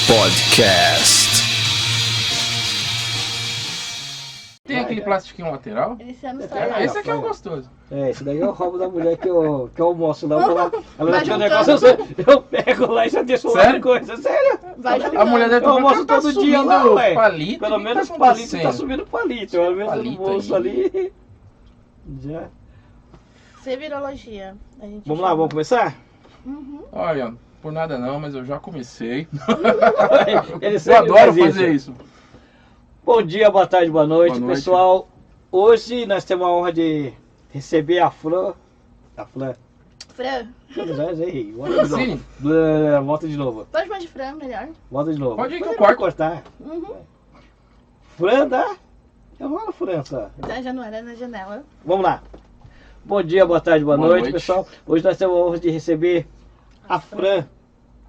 Podcast. Tem aquele plastiquinho lateral? Esse ano Esse aqui é o gostoso. Esse daí é o roubo da mulher que eu almoço lá. Ela Vai tem um juntando. negócio, eu pego lá e já deixo lá Sério? de coisa. Sério? Vai juntando. A mulher deve Eu almoço tá todo dia lá, subindo ué. palito. Pelo o que menos tá palito tá acontecendo? subindo palito. Pelo menos no Palito bolso aí. ali. Já. Sevirologia. A gente Vamos lá, chama. vamos começar? Uhum. Olha, por nada não, mas eu já comecei. Ele Eu sempre adoro faz fazer isso. Bom dia, boa tarde, boa noite, Boa noite. pessoal. Hoje nós temos a honra de receber a Fran. A Fran. Fran. Já errei. Volta de Sim. novo. Volta de novo. Pode chamar de Fran, melhor. Volta de novo. Pode ir que eu Depois ele corto. vai cortar. Uhum. Fran da... Eu falo Fran, só. Da Januária na janela. Vamos lá. Bom dia, boa tarde, boa Boa noite, noite. pessoal. Hoje nós temos a honra de receber a Fran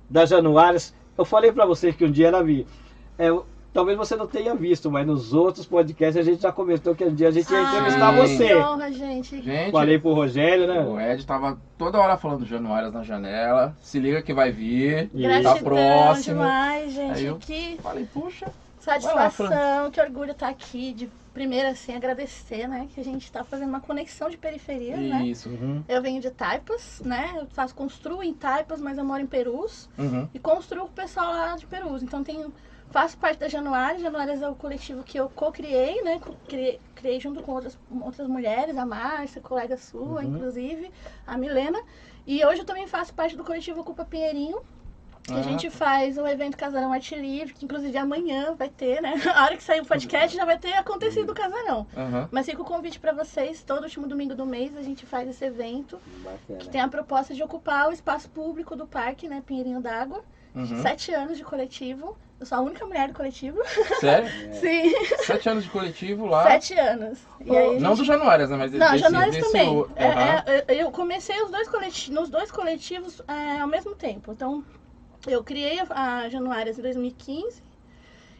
da Januárias. Eu falei pra vocês que um dia ela vi. Talvez você não tenha visto, mas nos outros podcasts a gente já comentou que um dia a gente ia entrevistar sim. você. Que honra, gente. Gente, Falei pro Rogério, o né? Ed tava toda hora falando Januárias na janela. Se liga que vai vir. Isso. Tá Gratidão próximo. demais, gente. Aí eu Que falei, puxa. satisfação, que orgulho estar aqui. De primeiro, assim, agradecer, né? Que a gente tá fazendo uma conexão de periferia, né? Isso. Uhum. Eu venho de Taipas, né? Eu construo em Taipas, mas eu moro em Perus. Uhum. E construo com o pessoal lá de Perus. Então faço parte da Januárias. Januárias é o coletivo que eu co-criei, né? Criei junto com outras mulheres, a Márcia, colega sua, inclusive, a Milena. E hoje eu também faço parte do coletivo Ocupa Pinheirinho, que a gente faz o evento Casarão Arte Livre, que inclusive amanhã vai ter, né? A hora que sair o podcast já vai ter acontecido o casarão. Uhum. Mas fica o convite para vocês, todo último domingo do mês a gente faz esse evento, que Bacana. tem a proposta de ocupar o espaço público do parque, né? Pinheirinho d'Água. Uhum. 7 anos de coletivo. Eu sou a única mulher do coletivo. Sério? Sim, 7 anos de coletivo lá. 7 anos. E aí, Não do Januárias, né? Mas não, desse, Januárias desse também. Aham. Eu comecei nos dois coletivos ao mesmo tempo. Então, eu criei a Januárias em 2015.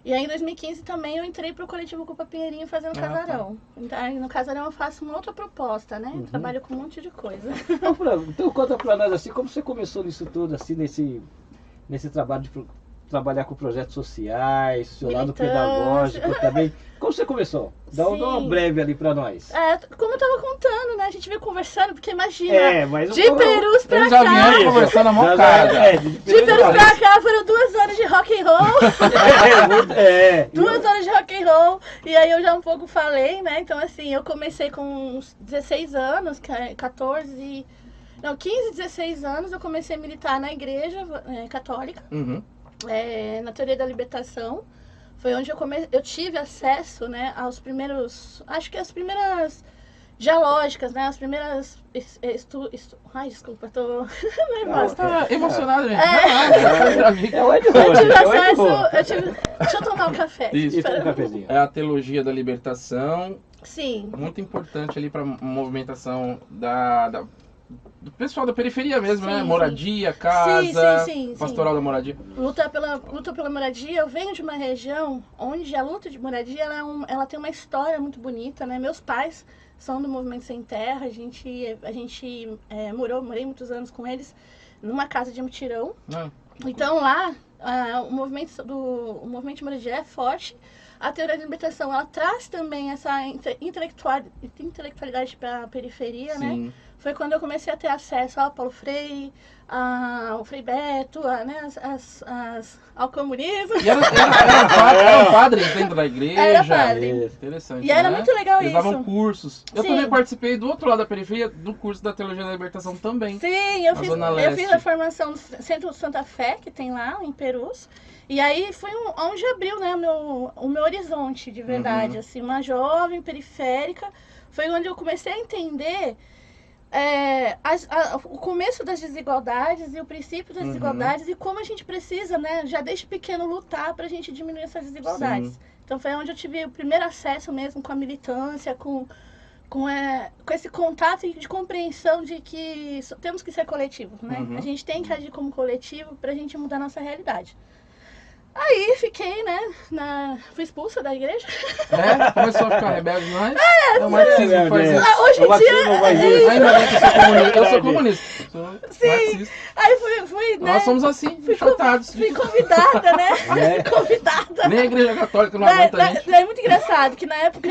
E aí, em 2015 também, eu entrei pro coletivo Ocupa Pinheirinho fazendo Casarão. Então, aí, no Casarão eu faço uma outra proposta, né? Trabalho com um monte de coisa. Então, Fran, então conta pra nós assim, como você começou nisso tudo, assim, nesse trabalho de trabalhar com projetos sociais, seu lado Militância. pedagógico também. Como você começou? Dá uma Sim. breve ali pra nós. Como eu tava contando, né? A gente veio conversando, porque imagina, Mas de Perus pra Eles já vieram cá. conversando a mão Já- cara. já. de De Perus pra cá foram 2 horas de rock and roll. 2 horas de rock and roll. E aí eu já um pouco falei, né? Então assim, eu comecei com uns 16 anos, 15, 16 anos, eu comecei a militar na igreja católica, Uhum. na teoria da libertação. Foi onde eu tive acesso, né, aos primeiros, acho que as primeiras dialógicas, né, as primeiras ai, desculpa, tô nervosa. Tá emocionado, gente. É o Ed Eu Road, tive é o Ed acesso, Road. deixa eu tomar um café. Isso. Isso, um cafezinho. É a teologia da libertação, Sim, muito importante ali para movimentação do pessoal da periferia mesmo, Sim, né? sim. Moradia, casa, sim. pastoral da moradia. luta pela moradia. Eu venho de uma região onde a luta de moradia ela tem uma história muito bonita, né? Meus pais são do Movimento Sem Terra, a gente morei muitos anos com eles numa casa de mutirão. Ah, Então lá o movimento de moradia é forte. A teoria da libertação ela traz também essa intelectualidade para a periferia, né? sim. Foi quando eu comecei a ter acesso ao Paulo Freire, ao Frei Beto, ao comunismo. E eram padres dentro da igreja. Era padre. Interessante, E era né? muito legal Eles isso. davam cursos. Eu Sim. também participei do outro lado da periferia do curso da Teologia da Libertação também. Sim, eu Na fiz Zona Leste. a formação no Centro Santa Fé, que tem lá em Perus. E aí foi onde abriu, né, o meu horizonte de verdade. Assim, uma jovem periférica. Foi onde eu comecei a entender o começo das desigualdades e o princípio das desigualdades e como a gente precisa, né, já desde pequeno lutar para a gente diminuir essas desigualdades. Sim. Então foi onde eu tive o primeiro acesso mesmo com a militância, com esse contato e de compreensão de que temos que ser coletivos, né? Uhum. A gente tem que agir como coletivo para a gente mudar a nossa realidade. Aí fiquei, né, fui expulsa da igreja. Começou a ficar rebelde, mas o marxismo faz isso. Hoje em dia... Ainda bem que eu sou comunista. Sou marxista. Aí fui, né? Nós somos assim, chotados. Fui convidada, né? Fui convidada. Nem a igreja católica não aguenta a gente. É muito engraçado que na época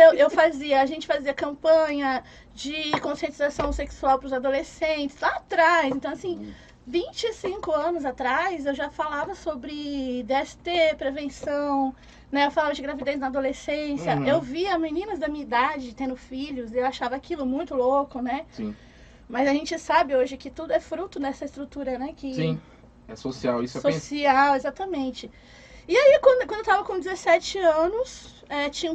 a gente fazia campanha de conscientização sexual para os adolescentes, lá atrás. Então, assim, 25 anos atrás, eu já falava sobre DST, prevenção, né? Eu falava de gravidez na adolescência. Eu via meninas da minha idade tendo filhos e eu achava aquilo muito louco, né? Sim. Mas a gente sabe hoje que tudo é fruto dessa estrutura, né? Sim, é social, isso é social, exatamente. E aí, quando eu tava com 17 anos, tinha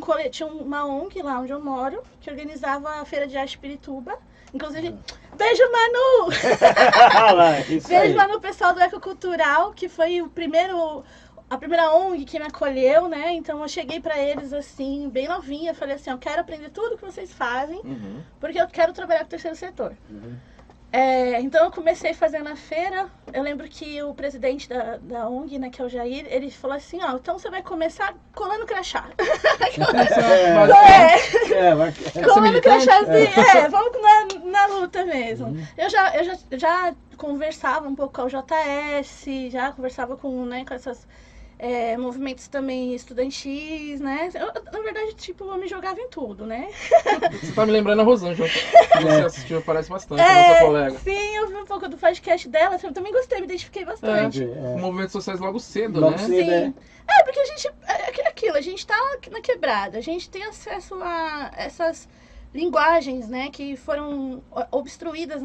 uma ONG lá onde eu moro, que organizava a Feira de Arte Pirituba. Inclusive, beijo, Manu! Beijo, Manu, pessoal do Ecocultural, que foi a primeira ONG que me acolheu, né? Então eu cheguei pra eles assim, bem novinha, falei assim, eu quero aprender tudo que vocês fazem, porque eu quero trabalhar com o terceiro setor. Então eu comecei fazendo a feira. Eu lembro que o presidente da ONG, né, que é o Jair, ele falou assim, então você vai começar colando crachá. Colando crachá, assim, vamos na luta mesmo. Eu já conversava um pouco com o JS, já conversava com essas movimentos também estudantis, né? Na verdade, tipo, eu me jogava em tudo, né? Você tá me lembrando a Rosângela, que você assistiu, parece bastante, a nossa colega. Sim, eu vi um pouco do podcast dela, eu também gostei, me identifiquei bastante. Movimentos sociais logo cedo, logo né? Cedo, sim. Porque a gente, aquilo, a gente tá na quebrada, a gente tem acesso a essas linguagens, né, que foram obstruídas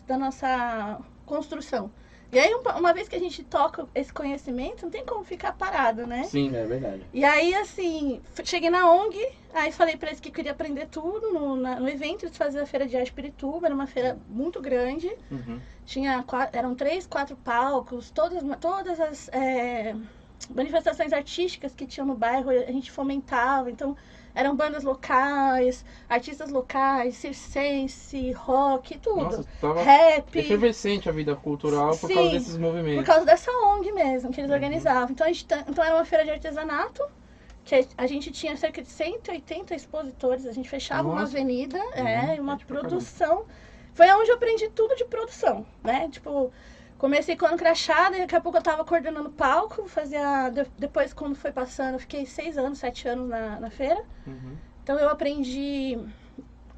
da nossa construção. E aí, uma vez que a gente toca esse conhecimento, não tem como ficar parado, né? Sim, é verdade. E aí, assim, cheguei na ONG, aí falei pra eles que queria aprender tudo no evento. Eles faziam a Feira de Arte Pirituba, era uma feira muito grande. Eram 3, 4 palcos, todas as manifestações artísticas que tinham no bairro, a gente fomentava. Então, eram bandas locais, artistas locais, circense, rock, tudo. Nossa, tava rap. Efervescente a vida cultural por causa desses movimentos. Por causa dessa ONG mesmo, que eles organizavam. Então era uma feira de artesanato, que a gente tinha cerca de 180 expositores, a gente fechava uma avenida, uma produção. Foi onde eu aprendi tudo de produção, né? Tipo, comecei com ano crachá, e daqui a pouco eu tava coordenando palco, depois quando foi passando, eu fiquei 6 anos, 7 anos na feira. Então eu aprendi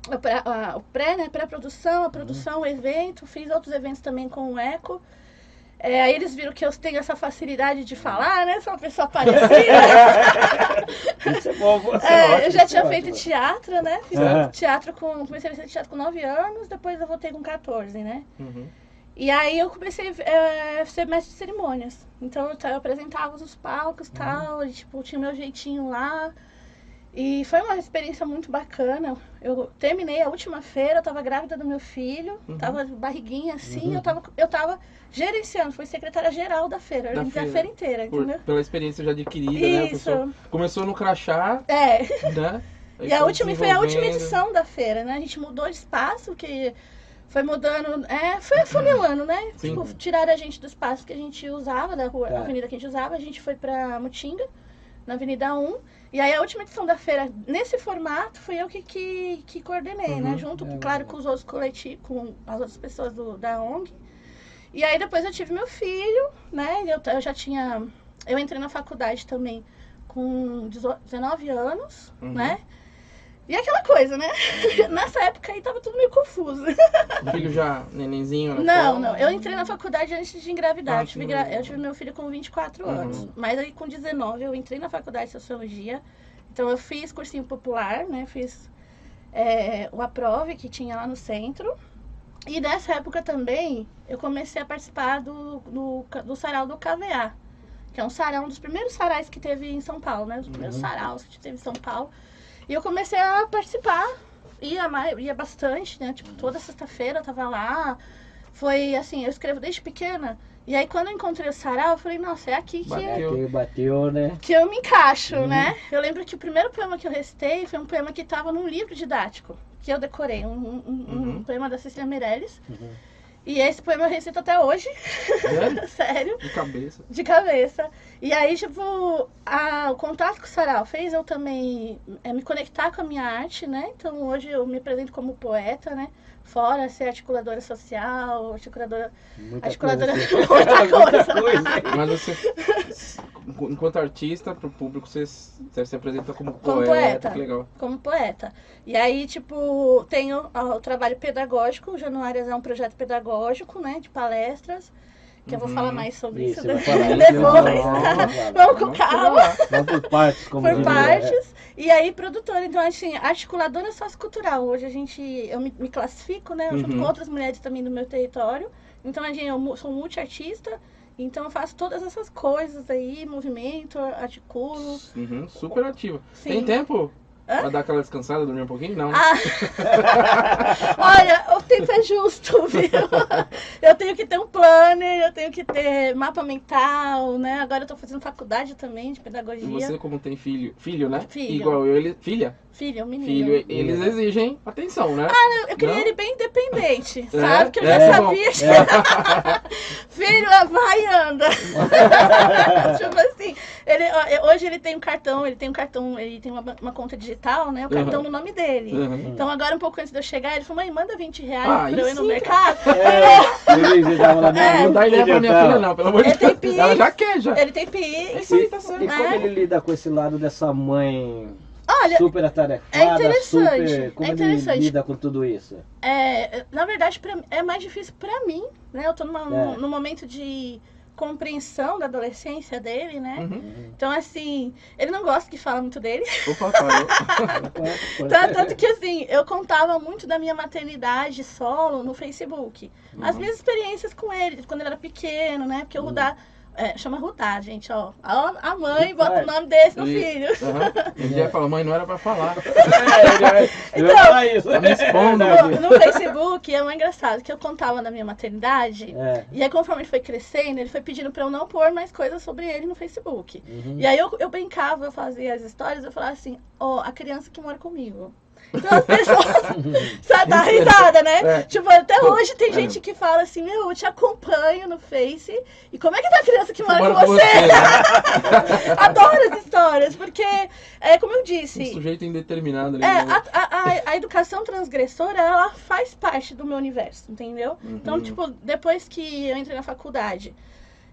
o pré-produção, a produção, o evento, fiz outros eventos também com o Eco. Aí eles viram que eu tenho essa facilidade de falar, né? Sou uma pessoa parecida. Isso é bom, eu já tinha feito teatro, né? Comecei a fazer teatro com 9 anos, depois eu voltei com 14, né? E aí eu comecei a ser mestre de cerimônias. Então eu apresentava os palcos e tal, e, tipo, tinha o meu jeitinho lá. E foi uma experiência muito bacana. Eu terminei a última feira, eu tava grávida do meu filho, tava barriguinha assim, eu tava gerenciando, fui secretária-geral da feira, eu limpei a feira inteira, entendeu? Pela experiência já adquirida, né? Isso. Começou no crachá, né? E foi a última edição da feira, né? A gente mudou de espaço, que foi mudando, foi afunilando, né? Sim. Tipo, tiraram a gente do espaço que a gente usava, da rua, a avenida que a gente usava, a gente foi pra Mutinga, na Avenida 1. E aí a última edição da feira, nesse formato, fui eu que coordenei, né? Junto, claro, com os outros coletivos, com as outras pessoas da ONG. E aí depois eu tive meu filho, né? Eu já tinha... Eu entrei na faculdade também com 19 anos, né? E aquela coisa, né? Nessa época aí tava tudo meio confuso. O filho já nenenzinho? Não. Eu entrei na faculdade antes de engravidar. Eu tive meu filho com 24 anos. Mas aí com 19 eu entrei na faculdade de Sociologia. Então eu fiz cursinho popular, né? Fiz o APROVE, que tinha lá no centro. E nessa época também eu comecei a participar do sarau do KVA. Que é um dos primeiros sarais que teve em São Paulo, né? Os primeiros saraus que teve em São Paulo. E eu comecei a participar, ia bastante, né? Tipo, toda sexta-feira eu tava lá. Foi assim, eu escrevo desde pequena. E aí quando eu encontrei o sarau, eu falei, nossa, é aqui bateu, né? Que eu me encaixo, né? Eu lembro que o primeiro poema que eu recitei foi um poema que estava num livro didático, que eu decorei, um poema da Cecília Meirelles. E esse poema eu recito até hoje. Sério? Sério. De cabeça. De cabeça. E aí, tipo, o contato com o Sarau fez eu também me conectar com a minha arte, né? Então hoje eu me apresento como poeta, né? Fora ser articuladora social, articuladora muita coisa. Mas você, enquanto artista, pro público, você se apresenta como Como poeta. Que legal. Como poeta. E aí, tipo, tenho o trabalho pedagógico. O Januárias é um projeto pedagógico, né? De palestras. Que eu vou falar mais sobre isso vai falar depois. Vamos com calma. Vamos por partes, como Por diria. partes. E aí, produtora. Então, assim, articuladora sociocultural. Hoje eu me classifico, né? Junto com outras mulheres também do meu território. Então, eu sou multiartista. Então, eu faço todas essas coisas aí, movimento, articulo. Super ativa. Sim. Tem tempo? Pra dar aquela descansada, dormir um pouquinho? Não. Olha, o tempo é justo, viu? Eu tenho que ter um planner, eu tenho que ter mapa mental, né? Agora eu tô fazendo faculdade também de pedagogia. E você, como tem filho, né? Filho. Igual eu, filha? Filho, menino. Filho, eles exigem atenção, né? Eu criei Não? ele bem independente, sabe? Que eu já bom. sabia que... Filho, vai e anda. Tipo assim, hoje ele tem um cartão, ele tem uma conta digital, né? O cartão no nome dele. Então agora, um pouco antes de eu chegar, ele falou, mãe, manda R$20 pra eu ir no mercado. Não dá ideia pra minha filha, não, pelo amor de Deus. Ela já quer, já. Ele tem PI. Isso aí tá certo. E como ele lida com esse lado dessa mãe Olha, super atarefada, é interessante, como é interessante. ele lida com tudo isso? Na verdade, é mais difícil pra mim, né? Eu tô num momento de compreensão da adolescência dele, né? Então, assim, ele não gosta que fala muito dele. Opa, parou. Tanto que, assim, eu contava muito da minha maternidade solo no Facebook. As minhas experiências com ele, quando ele era pequeno, né? Porque o Rudá... chama Rudá, gente, ó. A mãe bota o nome desse no filho. Ele já fala, mãe, não era pra falar. Então, me expondo. No Facebook é muito engraçado que eu contava da minha maternidade. E aí, conforme ele foi crescendo, ele foi pedindo pra eu não pôr mais coisas sobre ele no Facebook. E aí eu brincava, eu fazia as histórias, eu falava assim, a criança que mora comigo. Então as pessoas sabe, dá risada, né? Tipo, até hoje tem gente que fala assim, eu te acompanho no Face. E como é que tá a criança que mora com você? Adoro as histórias, porque, como eu disse... Um sujeito indeterminado. A educação transgressora, ela faz parte do meu universo, entendeu? Então, tipo, depois que eu entrei na faculdade,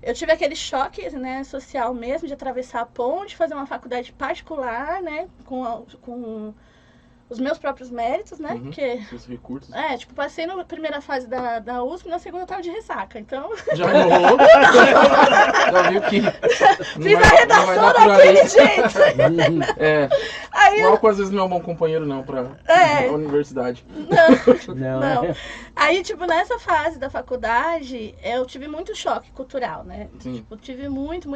eu tive aquele choque, né, social mesmo, de atravessar a ponte, fazer uma faculdade particular, né, com os meus próprios méritos, né? Porque, os recursos. Tipo, passei na primeira fase da USP, na segunda eu tava de ressaca, então... Já enrolou? Já viu que... Fiz a redação daquele jeito! Aí, o álcool às vezes não é um bom companheiro, não, pra universidade. Não. Aí, tipo, nessa fase da faculdade, eu tive muito choque cultural, né? Sim. Tipo, tive muito...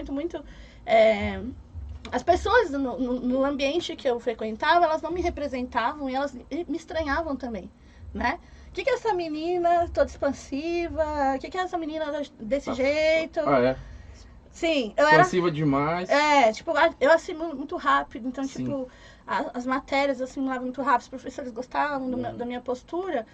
As pessoas no ambiente que eu frequentava, elas não me representavam e elas me estranhavam também, né? O que é essa menina toda expansiva? O que é essa menina desse jeito? Sim, eu era... Expansiva demais. Tipo, eu assimilo muito rápido, então, tipo, as matérias eu assimilava muito rápido, os professores gostavam da minha postura,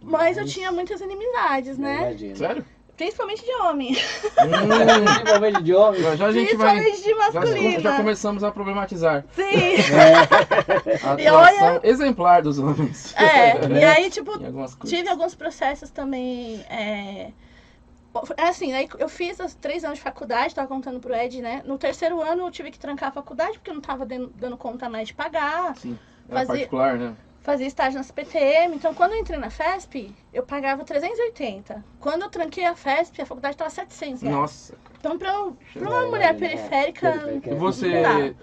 mas eu tinha muitas inimizades, né? Sério? Principalmente de homem. Principalmente de homem. Já a gente vai... Principalmente de masculina. Já começamos a problematizar. Sim. A atuação exemplar dos homens. E aí, tipo, tive alguns processos também... assim, aí eu fiz os 3 anos de faculdade, tava contando pro Ed, né? No 3º ano eu tive que trancar a faculdade, porque eu não tava dando conta mais de pagar. Sim, era particular, né? Fazia estágio na CPTM, então quando eu entrei na FESP, eu pagava 380. Quando eu tranquei a FESP, a faculdade estava 700 reais. Nossa. Então pra uma mulher periférica... E você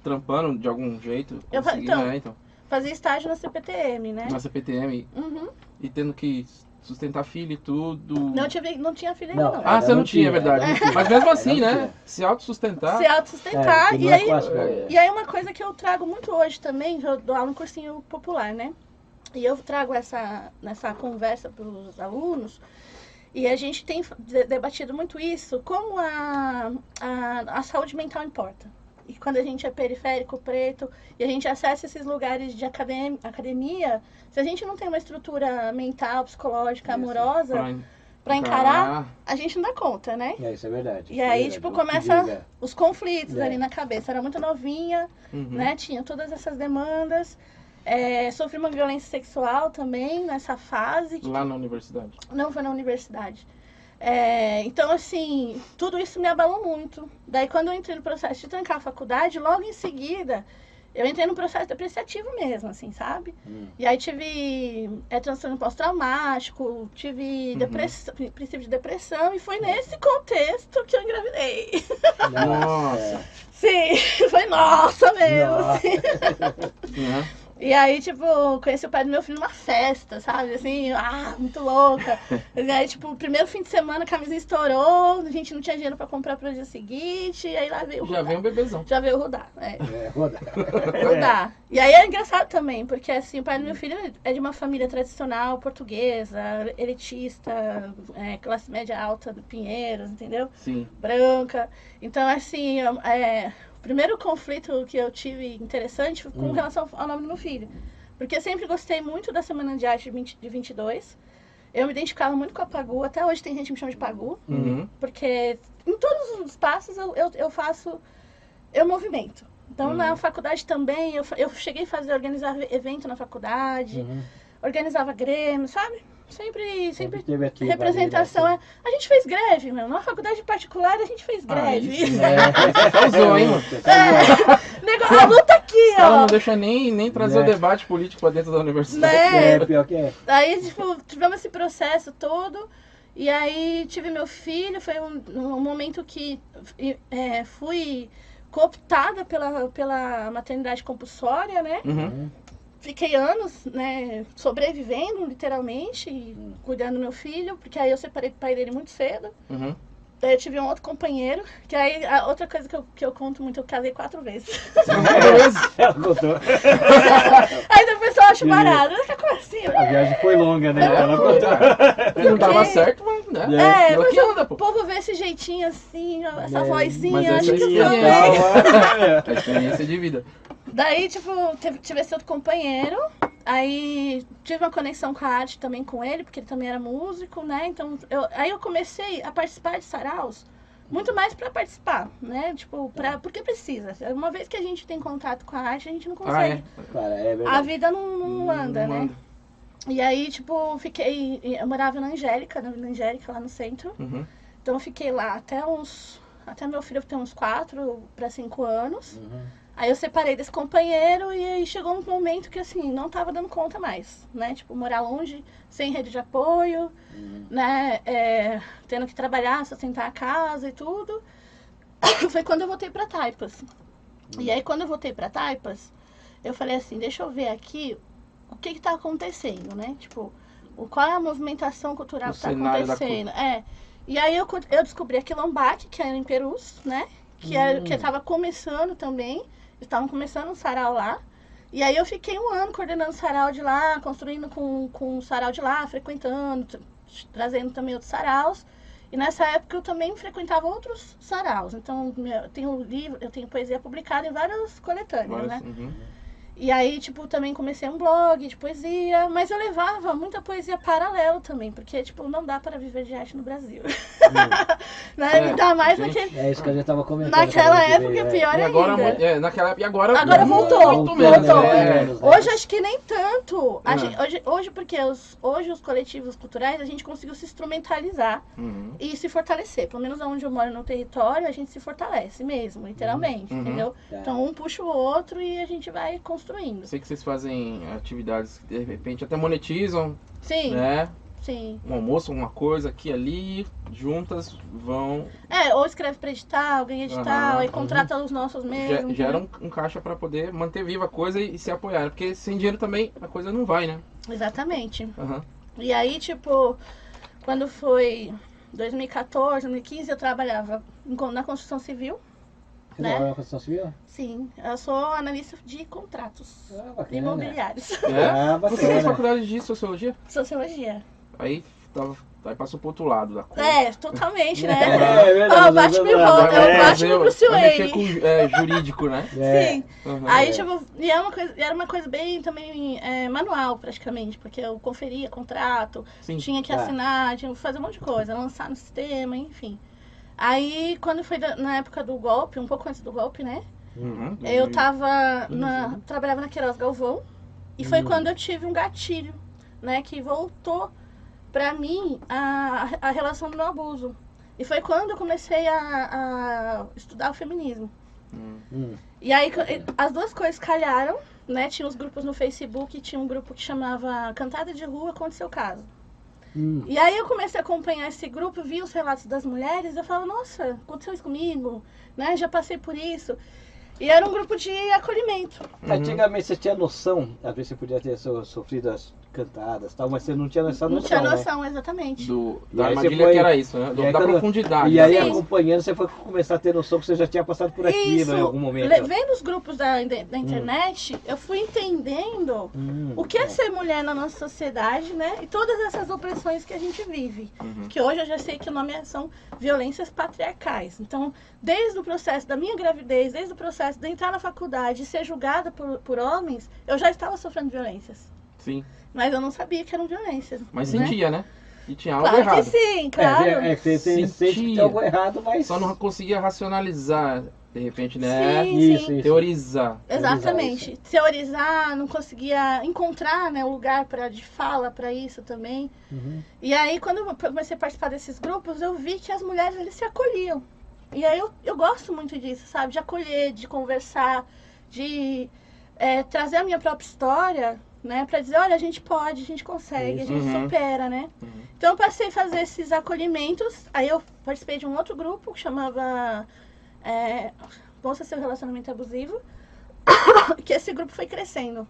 trampando de algum jeito? Então, fazia estágio na CPTM, né? Na CPTM? E tendo que sustentar filho e tudo... Não tinha filho ainda, não. Você não tinha, é verdade. Mas mesmo assim, né? Se autossustentar. E aí uma coisa que eu trago muito hoje também, eu dou aula no cursinho popular, né? E eu trago nessa conversa para os alunos, e a gente tem debatido muito isso, como a saúde mental importa. E quando a gente é periférico, preto, e a gente acessa esses lugares de academia, se a gente não tem uma estrutura mental, psicológica, amorosa, pra encarar, a gente não dá conta, né? Isso é verdade. E aí, tipo, começa os conflitos ali na cabeça. Era muito novinha, né? Tinha todas essas demandas. Sofri uma violência sexual também nessa fase. Lá na universidade? Não, foi na universidade. Então, assim, tudo isso me abalou muito. Daí, quando eu entrei no processo de trancar a faculdade, logo em seguida, eu entrei no processo depreciativo mesmo, assim, sabe? E aí tive transtorno pós-traumático, tive princípio de depressão, e foi nesse contexto que eu engravidei. Nossa! Sim, foi nossa mesmo. Assim. E aí, tipo, conheci o pai do meu filho numa festa, sabe? Assim, muito louca. E aí, tipo, o primeiro fim de semana a camisinha estourou, a gente não tinha dinheiro pra comprar pro dia seguinte, e aí lá veio o Rudá. Já veio um bebezão. Já veio o Rudá, Rodar. Rudá. E aí é engraçado também, porque assim, o pai do meu filho é de uma família tradicional, portuguesa, elitista, classe média alta do Pinheiros, entendeu? Sim. Branca. Então, assim, o primeiro conflito que eu tive interessante foi com relação ao nome do meu filho. Porque eu sempre gostei muito da Semana de Arte de 22. Eu me identificava muito com a Pagu. Até hoje tem gente que me chama de Pagu. Porque em todos os passos eu movimento. Então, na faculdade também, eu cheguei a organizar evento na faculdade. Organizava grêmio, sabe? Sempre teve aqui representação. A gente fez greve, meu. Na faculdade particular a gente fez greve. Causou, hein, mano? A luta aqui, ó. Ela não deixa nem trazer o debate político pra dentro da universidade. Pior que é. Aí, tipo, tivemos esse processo todo. E aí tive meu filho. Foi um momento que fui cooptada pela maternidade compulsória, né? Fiquei anos, né, sobrevivendo, literalmente, e cuidando do meu filho, porque aí eu separei do pai dele muito cedo. Daí eu tive um outro companheiro, que aí, a outra coisa que eu conto muito, eu casei 4 vezes. 4 vezes? Ela contou. Aí depois o pessoal acha barato. Assim, a viagem foi longa, né? Ela contou. Não dava certo, mas, né? Mas o povo vê esse jeitinho assim, essa vozinha, mas acho que eu a experiência de vida. Daí, tipo, tive esse outro companheiro, aí tive uma conexão com a arte também com ele, porque ele também era músico, né? Então, aí eu comecei a participar de saraus, muito mais pra participar, né? Tipo, porque precisa. Uma vez que a gente tem contato com a arte, a gente não consegue. A vida não anda, né? E aí, tipo, eu morava na Angélica, lá no centro. Então, eu fiquei lá até meu filho ter uns 4 para 5 anos. Aí eu separei desse companheiro e aí chegou um momento que, assim, não tava dando conta mais, né? Tipo, morar longe, sem rede de apoio, né? Tendo que trabalhar, sustentar a casa e tudo. Foi quando eu voltei pra Taipas. E aí, quando eu voltei pra Taipas, eu falei assim, deixa eu ver aqui o que tá acontecendo, né? Tipo, qual é a movimentação cultural que tá acontecendo. E aí eu descobri a Quilombac, que era em Perus, né? Que estava começando também. Estavam começando um sarau lá. E aí eu fiquei 1 ano coordenando sarau de lá, construindo com o sarau de lá, frequentando, trazendo também outros saraus. E nessa época eu também frequentava outros saraus. Então eu tenho poesia publicada em várias coletâneas, né? E aí, tipo, também comecei um blog de poesia, mas eu levava muita poesia paralelo também, porque, tipo, não dá para viver de arte no Brasil. Né? Ainda mais naquele... É isso que a gente tava comentando. Naquela época, pior ainda. E agora voltou. Muito menos, Hoje acho que nem tanto. Hoje porque hoje os coletivos culturais, a gente conseguiu se instrumentalizar e se fortalecer. Pelo menos onde eu moro no território, a gente se fortalece mesmo, literalmente, entendeu? Então um puxa o outro e a gente vai construindo. Sei que vocês fazem atividades que de repente até monetizam. Sim. Né? Sim. Um almoço, uma coisa aqui ali, juntas vão. Ou escreve para edital, ganha edital, aí contrata os nossos mesmos. Gera um caixa para poder manter viva a coisa e se apoiar. Porque sem dinheiro também a coisa não vai, né? Exatamente. E aí, tipo, quando foi 2014, 2015, eu trabalhava na construção civil. Você trabalha na construção civil? Sim, eu sou analista de contratos imobiliários. Você fez faculdade de Sociologia? Sociologia. Aí aí passou pro outro lado da coisa. Totalmente, né? Verdade. Bate me volta, eu bato no Bruce Wayne. Com jurídico, né? Sim. Aí, tipo, e era uma coisa bem também manual, praticamente, porque eu conferia contrato, tinha que assinar, tinha que fazer um monte de coisa, lançar no sistema, enfim. Aí, quando foi na época do golpe, um pouco antes do golpe, né? Eu trabalhava na Queiroz Galvão, e foi quando eu tive um gatilho, né, que voltou pra mim a relação do meu abuso. E foi quando eu comecei a estudar o feminismo. E aí as duas coisas calharam, né? Tinha uns grupos no Facebook, tinha um grupo que chamava Cantada de Rua Conte Seu Caso. E aí eu comecei a acompanhar esse grupo, vi os relatos das mulheres, eu falava, nossa, aconteceu isso comigo, né? Já passei por isso. E era um grupo de acolhimento. Antigamente você tinha noção, às vezes você podia ter sofrido as cantadas e tal, mas você não tinha essa noção, não tinha noção, né? Exatamente. Da armadilha que era isso, né? Da profundidade. E aí acompanhando, você foi começar a ter noção que você já tinha passado por aquilo em algum momento. Vendo os grupos da internet, eu fui entendendo o que é ser mulher na nossa sociedade, né? E todas essas opressões que a gente vive. Que hoje eu já sei que o nome são violências patriarcais. Então, desde o processo da minha gravidez, desde o processo de entrar na faculdade e ser julgada por homens, eu já estava sofrendo violências. Sim. Mas eu não sabia que eram violências. Mas sentia, né? E tinha algo claro errado. Que sim, claro. Você sente que tinha algo errado, mas... Só não conseguia racionalizar, de repente, né? Sim. Teorizar. Exatamente. Teorizar, não conseguia encontrar, né, um lugar de fala para isso também. E aí, quando eu comecei a participar desses grupos, eu vi que as mulheres, eles se acolhiam. E aí eu gosto muito disso, sabe? De acolher, de conversar, de trazer a minha própria história, né? Pra dizer, olha, a gente pode, a gente consegue, a gente supera, né? Então eu passei a fazer esses acolhimentos. Aí eu participei de um outro grupo que chamava Bolsa Seu Relacionamento Abusivo. Que esse grupo foi crescendo,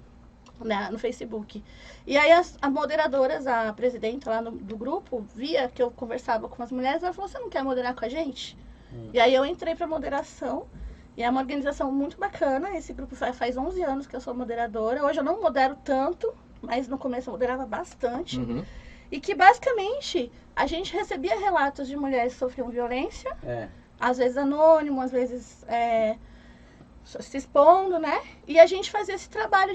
né, no Facebook. E aí as moderadoras, a presidenta lá do grupo, via que eu conversava com as mulheres, ela falou, você não quer moderar com a gente? E aí eu entrei pra moderação. E é uma organização muito bacana. Esse grupo faz 11 anos que eu sou moderadora. Hoje eu não modero tanto, mas no começo eu moderava bastante. E que basicamente a gente recebia relatos de mulheres que sofriam violência. Às vezes anônimo, às vezes se expondo, né? E a gente fazia esse trabalho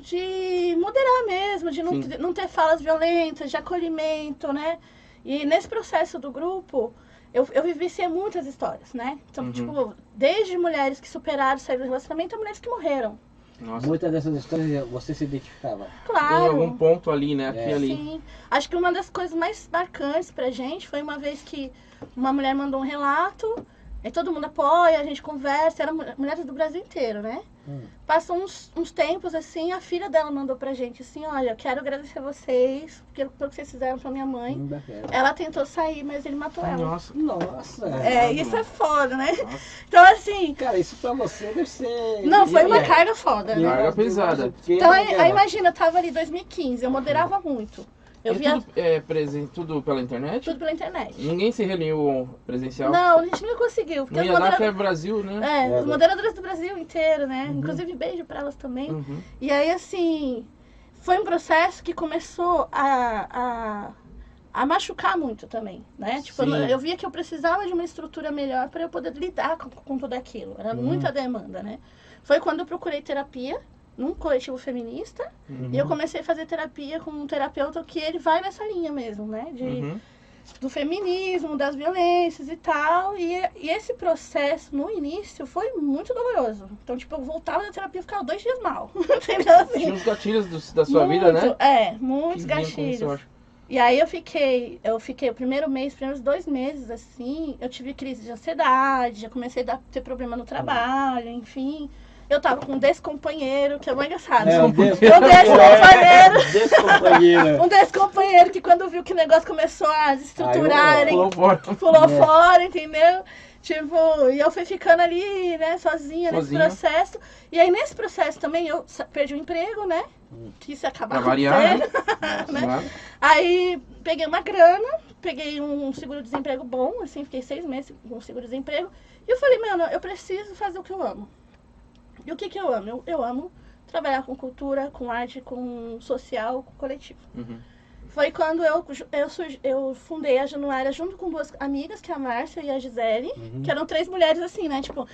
de moderar mesmo, de não ter falas violentas, de acolhimento, né? E nesse processo do grupo... Eu vivenciei muitas histórias, né? Então, tipo, desde mulheres que superaram, saíram do relacionamento, a mulheres que morreram. Nossa. Muitas dessas histórias você se identificava? Claro. Em algum ponto ali, né? Aqui ali. Sim. Acho que uma das coisas mais marcantes pra gente foi uma vez que uma mulher mandou um relato, e todo mundo apoia, a gente conversa, eram mulheres do Brasil inteiro, né? Passou uns tempos, assim, a filha dela mandou pra gente, assim, olha, quero agradecer a vocês pelo que vocês fizeram pra minha mãe. Ela tentou sair, mas ele matou ela. Nossa. Isso é foda, né? Nossa. Então, assim... Cara, isso pra você deve ser... Não, foi uma carga foda, né? Carga pesada. Então, aí imagina, eu tava ali em 2015, eu moderava muito. Eu via... tudo pela internet? Tudo pela internet. Ninguém se reuniu presencial? Não, a gente nunca conseguiu. Não ia dar até Brasil, né? Os moderadores do Brasil inteiro, né? Inclusive, beijo pra elas também. E aí, assim, foi um processo que começou a machucar muito também, né? Tipo, eu via que eu precisava de uma estrutura melhor para eu poder lidar com tudo aquilo. Era muita demanda, né? Foi quando eu procurei terapia num coletivo feminista, e eu comecei a fazer terapia com um terapeuta que ele vai nessa linha mesmo, né? Do feminismo, das violências e tal. E esse processo, no início, foi muito doloroso. Então, tipo, eu voltava da terapia e ficava 2 dias mal. Entendeu? Assim, tinha uns gatilhos da sua vida, né? Muitos gatilhos. E aí eu fiquei o primeiro mês, primeiros 2 meses, assim, eu tive crise de ansiedade, já comecei a ter problema no trabalho, enfim... Eu tava com um descompanheiro, que é muito engraçado. Um descompanheiro que quando viu que o negócio começou a desestruturar, ele pulou fora, entendeu? Tipo, e eu fui ficando ali, né, sozinha nesse processo. E aí nesse processo também eu perdi o emprego, né? Que isso acabava variar, né? Aí peguei uma grana, peguei um seguro-desemprego bom, assim, fiquei 6 meses com seguro-desemprego. E eu falei, mano, eu preciso fazer o que eu amo. E o que eu amo? Eu amo trabalhar com cultura, com arte, com social, com coletivo. foi quando eu fundei a Januária junto com 2 amigas, que é a Márcia e a Gisele, que eram 3 mulheres assim, né? Tipo,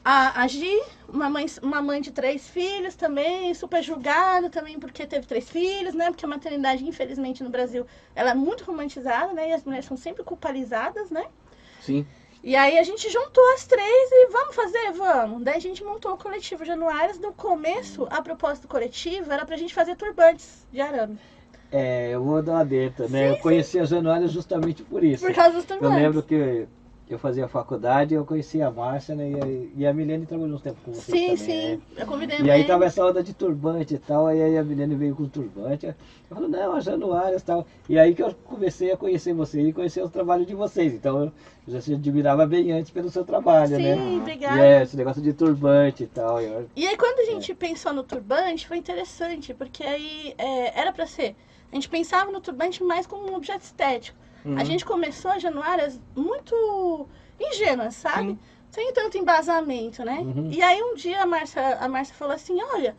a Gi, uma mãe de 3 filhos também, super julgada também porque teve 3 filhos, né? Porque a maternidade, infelizmente, no Brasil, ela é muito romantizada, né? E as mulheres são sempre culpabilizadas, né? Sim. E aí a gente juntou as 3 e vamos fazer? Vamos. Daí a gente montou o coletivo Januárias. No começo, a proposta do coletivo era pra gente fazer turbantes de arame. Eu vou dar uma deta, né? Sim, eu conheci a Januária justamente por isso. Por causa dos turbantes. Eu lembro que eu fazia faculdade, eu conheci a Márcia, né? E a Milene trabalhou uns tempos com vocês também, sim. né? Eu convidei E aí tava essa onda de turbante e tal, aí a Milene veio com turbante. Eu falei, não, a Januária e tal. E aí que eu comecei a conhecer vocês e conhecer o trabalho de vocês. Então eu já se admirava bem antes pelo seu trabalho, né? Sim, obrigada. E esse negócio de turbante e tal. E aí quando a gente pensou no turbante, foi interessante, porque aí era pra ser... A gente pensava no turbante mais como um objeto estético. A gente começou a Januárias muito ingênuas, sabe? Sem tanto embasamento, né? E aí um dia a Márcia falou assim, olha,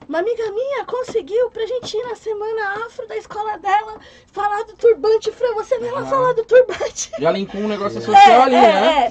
uma amiga minha conseguiu pra gente ir na semana afro da escola dela falar do turbante, Fran, você não vai falar do turbante. Já linkou um negócio social ali,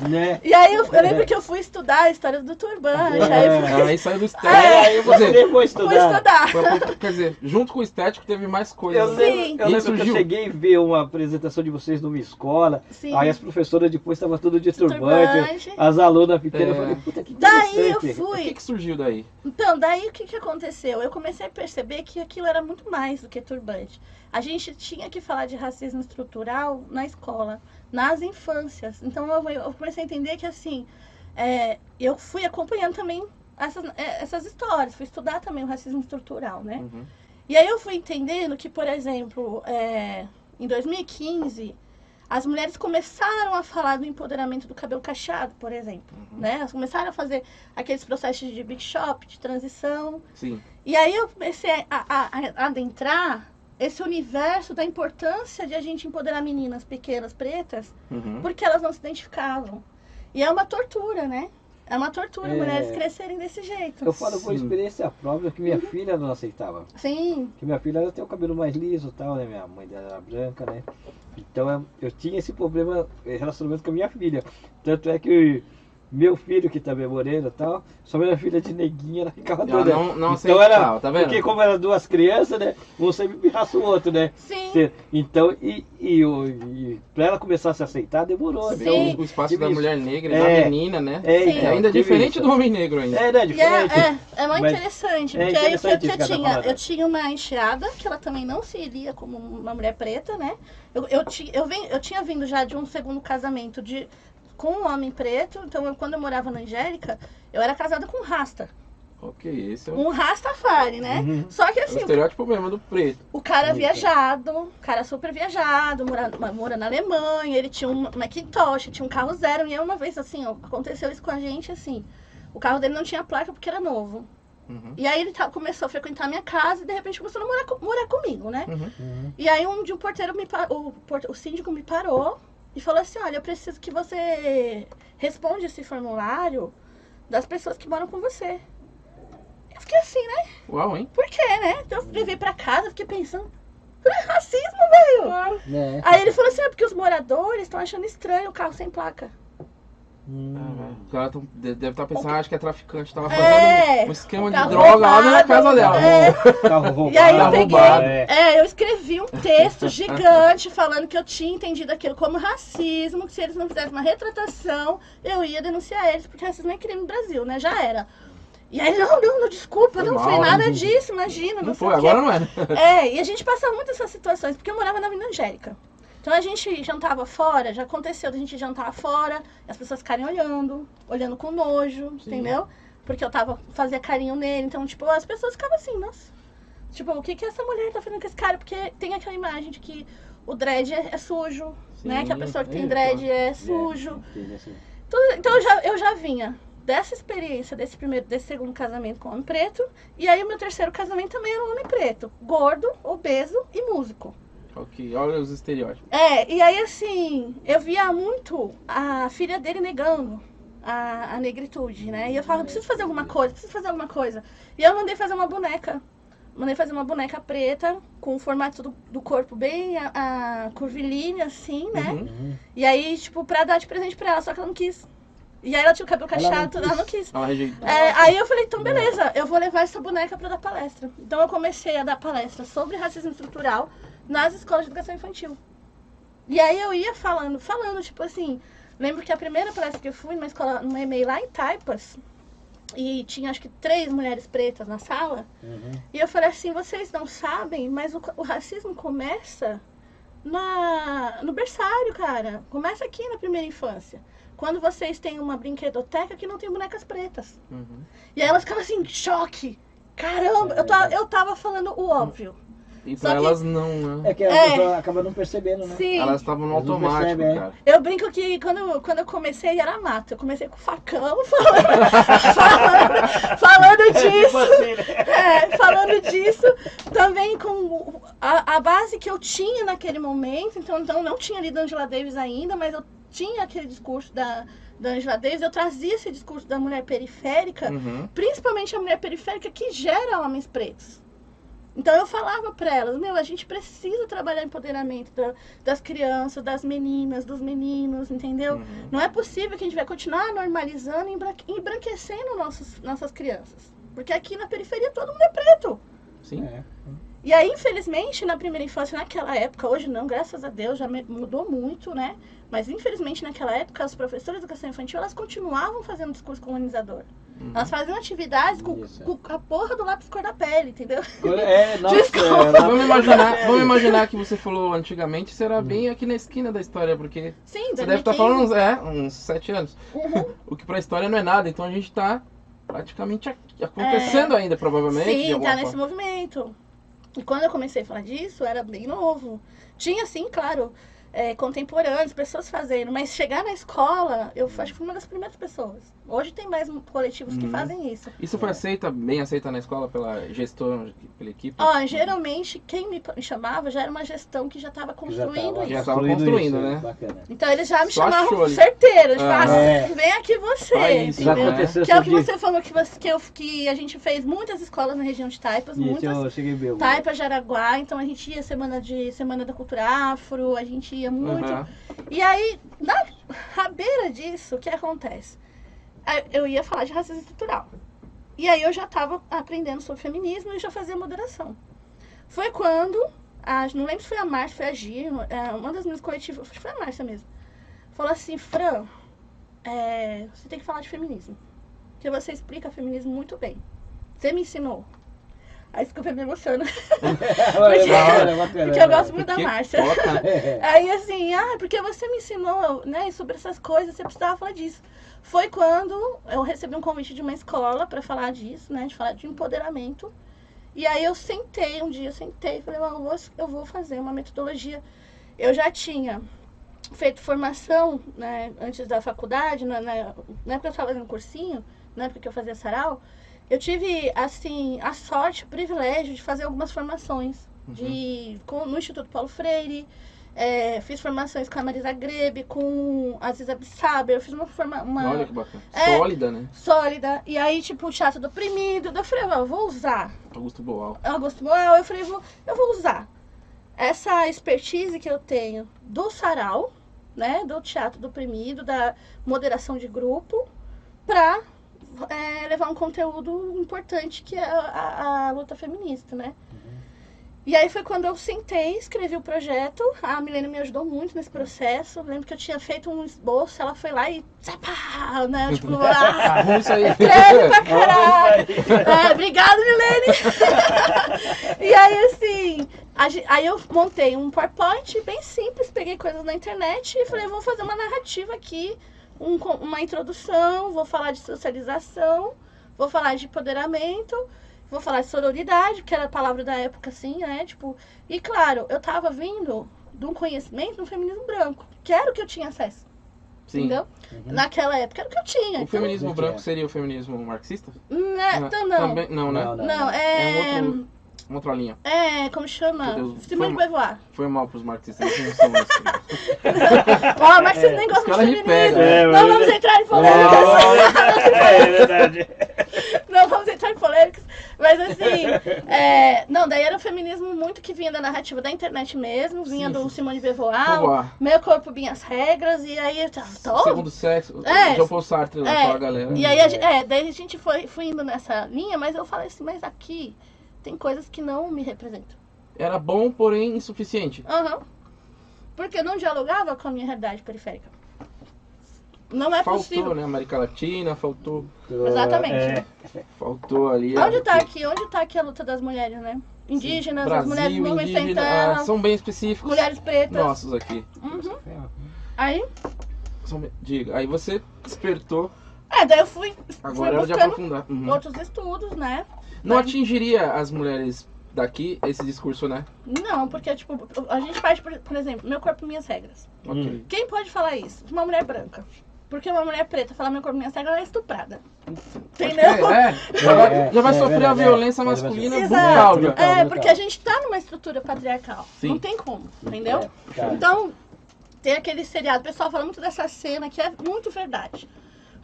né? E aí eu lembro que eu fui estudar a história do turbante. Aí saiu do estético. Aí você foi estudar. Quer dizer, junto com o estético teve mais coisas. Eu lembro que eu cheguei a ver uma apresentação de vocês numa escola. Sim. Aí as professoras depois estavam tudo de turbante. As alunas pequenas, eu falei, puta que daí eu interessante. fui. O que surgiu daí? Então, daí o que aconteceu? Eu comecei a perceber que aquilo era muito mais do que turbante. A gente tinha que falar de racismo estrutural na escola, nas infâncias. Então eu comecei a entender que assim, eu fui acompanhando também essas histórias, fui estudar também o racismo estrutural, né? E aí eu fui entendendo que, por exemplo, em 2015, as mulheres começaram a falar do empoderamento do cabelo cacheado, por exemplo, né? Elas começaram a fazer aqueles processos de big shop, de transição. Sim. E aí eu comecei a adentrar esse universo da importância de a gente empoderar meninas pequenas, pretas, porque elas não se identificavam. E é uma tortura, né? É uma tortura mulheres crescerem desse jeito. Eu falo por experiência própria que minha filha não aceitava. Sim. Que minha filha ela tem o cabelo mais liso e tal, né? Minha mãe dela era branca, né? Então eu tinha esse problema, relacionamento com a minha filha. Tanto é que meu filho, que também é moreno e tal, só minha filha de neguinha, ela ficava toda. Não então era, tá vendo? Porque como eram 2 crianças, né? Um sempre pirraça o outro, né? Sim. Então, pra ela começar a se aceitar, demorou. Sim. Então, o espaço da mulher negra, da menina, né? Então, ainda é diferente do homem negro ainda. É diferente. É muito interessante, porque aí o que eu tinha uma enxada, que ela também não se iria como uma mulher preta, né? Eu tinha vindo já de um segundo casamento com um homem preto, então quando eu morava na Angélica, eu era casada com um rasta. Ok, esse é um rastafari, né? Só que assim... o estereótipo mesmo do preto. O cara viajado, cara super viajado, mora na Alemanha, ele tinha um Macintosh, tinha um carro zero, e uma vez assim, aconteceu isso com a gente, assim, o carro dele não tinha placa porque era novo. E aí ele começou a frequentar a minha casa e de repente começou a morar comigo, né? E aí um dia o porteiro o síndico me parou e falou assim, olha, eu preciso que você responda esse formulário das pessoas que moram com você. Eu fiquei assim, né? Uau, hein? Por quê, né? Então eu levei pra casa, fiquei pensando, racismo, velho! Aí ele falou assim, porque os moradores estão achando estranho o carro sem placa. O cara deve estar pensando, acho que é traficante, tava fazendo um esquema de droga lá na casa dela. Carro roubado. E aí eu peguei, eu escrevi um texto gigante falando que eu tinha entendido aquilo como racismo, que se eles não fizessem uma retratação, eu ia denunciar eles, porque racismo é crime no Brasil, né? Já era. E aí, não, desculpa, não foi nada disso, imagina. Não foi, agora não era. E a gente passa muito essas situações, porque eu morava na Avenida Angélica. Então a gente jantava fora, já aconteceu da gente jantar fora, e as pessoas ficarem olhando com nojo, entendeu? Porque eu fazia carinho nele, então, tipo, as pessoas ficavam assim, nossa. Tipo, o que essa mulher tá fazendo com esse cara? Porque tem aquela imagem de que o dread é sujo, né? Que a pessoa que tem dread é sujo. Então eu já vinha dessa experiência, desse segundo casamento com um homem preto, e aí o meu terceiro casamento também era um homem preto, gordo, obeso e músico. Ok, olha os estereótipos. E aí assim, eu via muito a filha dele negando a negritude, né? E eu falava, preciso fazer alguma coisa. E eu mandei fazer uma boneca mandei fazer uma boneca preta, com o formato do corpo bem a curvilínea, assim, né? Uhum. E aí, tipo, pra dar de presente pra ela, só que ela não quis. E aí ela tinha o cabelo cacheado, ela não quis. Ela rejeitou. Aí eu falei, então beleza, eu vou levar essa boneca pra dar palestra. Então eu comecei a dar palestra sobre racismo estrutural nas escolas de educação infantil. E aí eu ia falando, tipo assim, lembro que a primeira palestra que eu fui numa escola, numa EMEI lá em Taipas, e tinha acho que 3 mulheres pretas na sala, e eu falei assim, vocês não sabem, mas o racismo começa no berçário, cara. Começa aqui na primeira infância. Quando vocês têm uma brinquedoteca que não tem bonecas pretas. E aí elas ficavam assim, choque. Caramba, eu tava falando o óbvio. E pra elas não, né? É que a pessoa acaba não percebendo, né? Sim. Elas estavam no automático, cara. Eu brinco que quando eu comecei era mato. Eu comecei com facão, falando disso. Falando disso. Também com a base que eu tinha naquele momento. Então não tinha lido Angela Davis ainda, mas eu tinha aquele discurso da Angela Davis. Eu trazia esse discurso da mulher periférica, principalmente a mulher periférica que gera homens pretos. Então eu falava para elas, a gente precisa trabalhar o empoderamento das crianças, das meninas, dos meninos, entendeu? Não é possível que a gente vai continuar normalizando e embranquecendo nossas crianças. Porque aqui na periferia todo mundo é preto. Sim. E aí, infelizmente, na primeira infância, naquela época, hoje não, graças a Deus, já mudou muito, né? Mas infelizmente naquela época, as professoras de educação infantil, elas continuavam fazendo discurso colonizador. Elas faziam atividades com a porra do lápis cor da pele, entendeu? Vamos imaginar que você falou antigamente, isso era bem aqui na esquina da história, porque sim, você deve estar falando uns 7 anos. O que pra história não é nada, então a gente tá praticamente acontecendo ainda, provavelmente. Sim, tá nesse movimento. E quando eu comecei a falar disso, era bem novo. Tinha, sim, claro, contemporâneos, pessoas fazendo, mas chegar na escola, eu acho que fui uma das primeiras pessoas. Hoje tem mais coletivos que fazem isso. Isso foi bem aceita na escola pela gestão, pela equipe? Geralmente, quem me chamava já era uma gestão que já estava construindo isso. Já estava construindo, né? Bacana. Então eles já me chamavam certeiro, vem aqui você, entendeu? Que é o que você falou, que a gente fez muitas escolas na região de Taipas, Taipas, Jaraguá, então a gente ia Semana da Cultura Afro, a gente ia muito. E aí, na rabeira disso, o que acontece? Eu ia falar de racismo estrutural. E aí eu já estava aprendendo sobre feminismo e já fazia moderação. Foi quando, não lembro se foi a Márcia, foi a Gia, uma das minhas coletivas, acho que foi a Márcia mesmo, falou assim, Fran, você tem que falar de feminismo. Porque você explica feminismo muito bem. Você me ensinou. Aí desculpa, eu me emociono. Porque eu gosto muito da Márcia. Aí assim, porque você me ensinou, né, sobre essas coisas, você precisava falar disso. Foi quando eu recebi um convite de uma escola para falar disso, né, de falar de empoderamento. E aí eu sentei e falei, eu vou fazer uma metodologia. Eu já tinha feito formação, né, antes da faculdade, na época que eu estava fazendo cursinho, na época que eu fazia sarau. Eu tive, assim, a sorte, o privilégio de fazer algumas formações no Instituto Paulo Freire, fiz formações com a Marisa Grebe, com a Aziza Bissaber, eu fiz uma Olha que bacana. Sólida, né? Sólida. E aí, tipo, o Teatro do Oprimido, eu falei, eu vou usar. Augusto Boal, eu falei, eu vou usar essa expertise que eu tenho do sarau, né, do Teatro do Oprimido, da moderação de grupo, pra levar um conteúdo importante que é a luta feminista, né? E aí foi quando eu sentei, escrevi o projeto, a Milene me ajudou muito nesse processo, lembro que eu tinha feito um esboço, ela foi lá e né, tipo, escreve pra caralho, obrigada, Milene! E aí assim, aí eu montei um PowerPoint bem simples, peguei coisas na internet e falei, vou fazer uma narrativa aqui, uma introdução, vou falar de socialização, vou falar de empoderamento, vou falar de sororidade, que era a palavra da época, assim, né, tipo, e claro, eu tava vindo de um conhecimento do feminismo branco, que era o que eu tinha acesso, entendeu? Naquela época era o que eu tinha. O feminismo branco seria o feminismo marxista? Não. Também, não, né? Não, uma outra linha. Como chama? Simone de Beauvoir. Foi mal pros marxistas, eles não são isso. Ó, marxistas nem gostam de feminismo. Não vamos entrar em polêmica. É verdade. não vamos entrar em polêmicas. Mas assim, não, daí era um feminismo muito que vinha da narrativa da internet mesmo, vinha do Simone de Beauvoir, Meu Corpo, Minhas Regras, e aí eu tava... Segundo sexo, Jean Paul Sartre lá com a galera. E aí, daí a gente foi indo nessa linha, mas eu falei assim, mas aqui tem coisas que não me representam. Era bom, porém insuficiente. Porque eu não dialogava com a minha realidade periférica. Não é possível. Faltou, né? América Latina, faltou. Exatamente. Faltou ali. Onde tá aqui a luta das mulheres, né? Indígenas, Brasil, as mulheres do movimento sem terra. São bem específicos. Mulheres pretas. Nossos aqui. Aí? Diga, aí você despertou. Daí eu fui. Agora era de aprofundar. Outros estudos, né? Não atingiria as mulheres daqui esse discurso, né? Não, porque, tipo, a gente parte, por exemplo, Meu Corpo, Minhas Regras. Quem pode falar isso? Uma mulher branca. Porque uma mulher preta falar Meu Corpo, Minhas Regras, ela é estuprada. Entendeu? Já vai sofrer a violência masculina brutal. Porque a gente tá numa estrutura patriarcal. Sim. Não tem como, entendeu? Então, tem aquele seriado, o pessoal fala muito dessa cena que é muito verdade.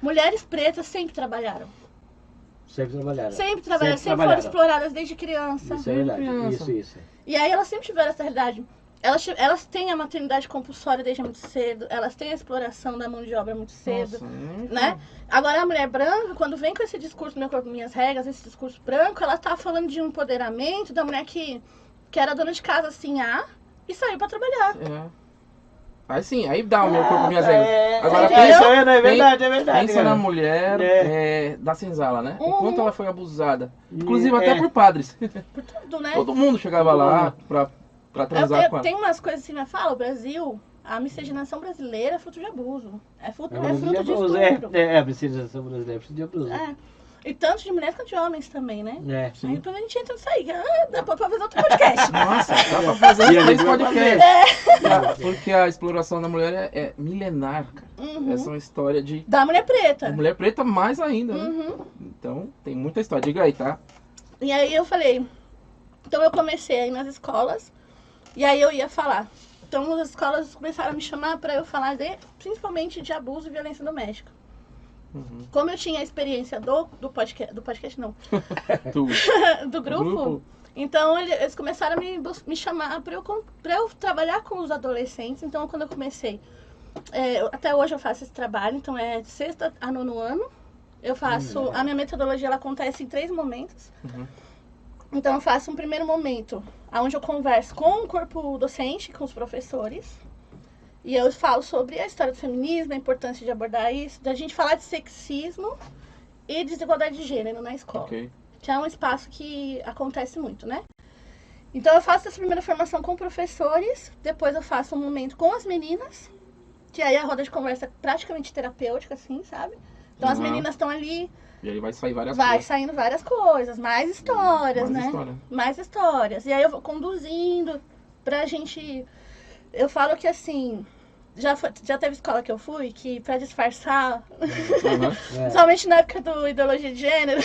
Mulheres pretas sempre trabalharam. Sempre foram exploradas desde criança. Isso é verdade. Isso. E aí elas sempre tiveram essa realidade. Elas têm a maternidade compulsória desde muito cedo, elas têm a exploração da mão de obra muito cedo, né? Agora a mulher branca, quando vem com esse discurso Meu Corpo, Minhas Regras, esse discurso branco, ela tá falando de um empoderamento da mulher que era dona de casa assim, e saiu pra trabalhar. Aí sim, aí dá o Meu Corpo, Minhas Regras. Agora é verdade. Pensa na mulher da senzala, né? O quanto ela foi abusada. Inclusive até por padres. Por tudo, né? Todo mundo chegava lá pra transar com ela. Tem umas coisas assim, né? Fala, o Brasil, a miscigenação brasileira é fruto de abuso. É fruto de estupro. A miscigenação brasileira é fruto de abuso. E tanto de mulheres quanto de homens também, né? Sim. Aí depois a gente entra nisso aí. Dá pra fazer outro podcast. Nossa, dá pra fazer 3 podcasts. Porque a exploração da mulher é milenar, cara. Essa é uma história da mulher preta. Da mulher preta mais ainda, né? Então, tem muita história. Diga aí, tá? E aí eu falei... Então eu comecei a ir nas escolas. E aí eu ia falar. Então as escolas começaram a me chamar pra eu falar principalmente de abuso e violência doméstica. Como eu tinha a experiência do podcast não, do grupo, então eles começaram a me chamar pra eu trabalhar com os adolescentes. Então quando eu comecei, até hoje eu faço esse trabalho, então é de 6º a 9º ano, eu faço, a minha metodologia ela acontece em 3 momentos. Então eu faço um primeiro momento, onde eu converso com o corpo docente, com os professores. E eu falo sobre a história do feminismo, a importância de abordar isso, da gente falar de sexismo e desigualdade de gênero na escola. Que é um espaço que acontece muito, né? Então eu faço essa primeira formação com professores, depois eu faço um momento com as meninas, que aí a roda de conversa é praticamente terapêutica, assim, sabe? Então as meninas estão ali... E aí vai sair várias coisas. Vai saindo várias coisas, mais histórias, né? Mais histórias. E aí eu vou conduzindo pra gente... Eu falo que assim... Já teve escola que eu fui que, pra disfarçar, principalmente na época do ideologia de gênero,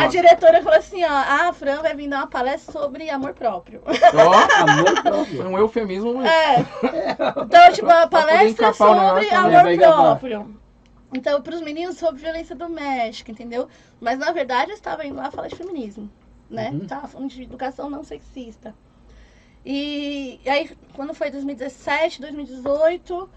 a diretora falou assim, a Fran vai vir dar uma palestra sobre amor próprio. Amor próprio? É um eufemismo. Então, tipo, a palestra sobre amor próprio. Então, pros meninos, sobre violência doméstica, entendeu? Mas, na verdade, eu estava indo lá falar de feminismo, né? Estava falando de educação não sexista. E aí, quando foi 2017, 2018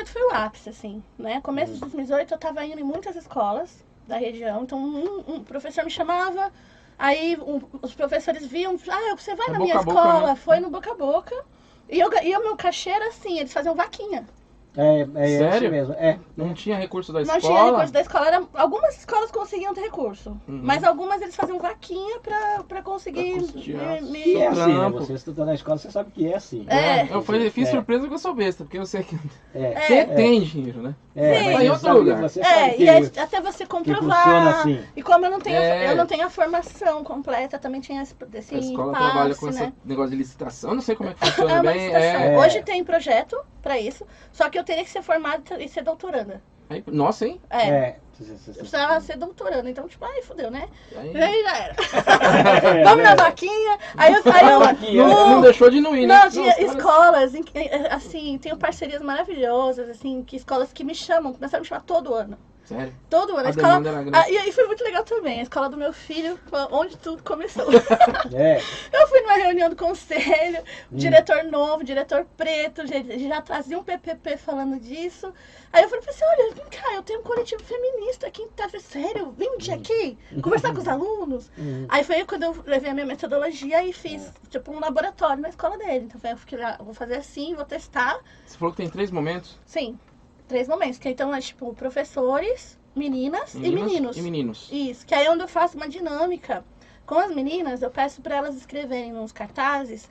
foi o ápice, assim, né? Começo de 2018 eu tava indo em muitas escolas da região, então um professor me chamava, aí os professores viam, você vai na minha escola, foi no boca a boca, e o meu cachê era assim, eles faziam vaquinha. Sério? Mesmo. Não tinha recurso da escola? Não tinha recurso da escola. Algumas escolas conseguiam ter recurso. Mas algumas eles faziam vaquinha pra conseguir me... É assim, né? Você estudou na escola, você sabe que é assim. Eu fiz surpresa que eu sou besta, porque eu sei que tem dinheiro, né? Mas em outro lugar. E até você comprovar. Assim. E como eu não tenho a formação completa, também tinha esse impasse, a escola trabalha com esse negócio de licitação, eu não sei como é que funciona bem. Hoje tem projeto pra isso, só que eu teria que ser formada e ser doutoranda. Nossa, hein? Eu precisava ser doutoranda, então tipo, fudeu, né? Aí já era. Vamos na vaquinha. Aí eu não deixou de não ir, né? Não, tinha escolas, assim, tenho parcerias maravilhosas, assim, que escolas que me chamam, começaram a me chamar todo ano. Sério? Todo ano. A demanda era grande. E aí foi muito legal também. A escola do meu filho, onde tudo começou. É. Eu fui numa reunião do conselho, diretor novo, diretor preto, já trazia um PPP falando disso. Aí eu falei pra você, olha, vem cá, eu tenho um coletivo feminista aqui, tá sério? Vem um dia aqui, conversar com os alunos. Aí foi quando eu levei a minha metodologia e fiz, tipo, um laboratório na escola dele. Então eu fiquei lá, vou fazer assim, vou testar. Você falou que tem 3 momentos? Sim. 3 momentos, que então é tipo professores, meninas e meninos. E meninos. Isso, que aí é onde eu faço uma dinâmica. Com as meninas, eu peço para elas escreverem nos cartazes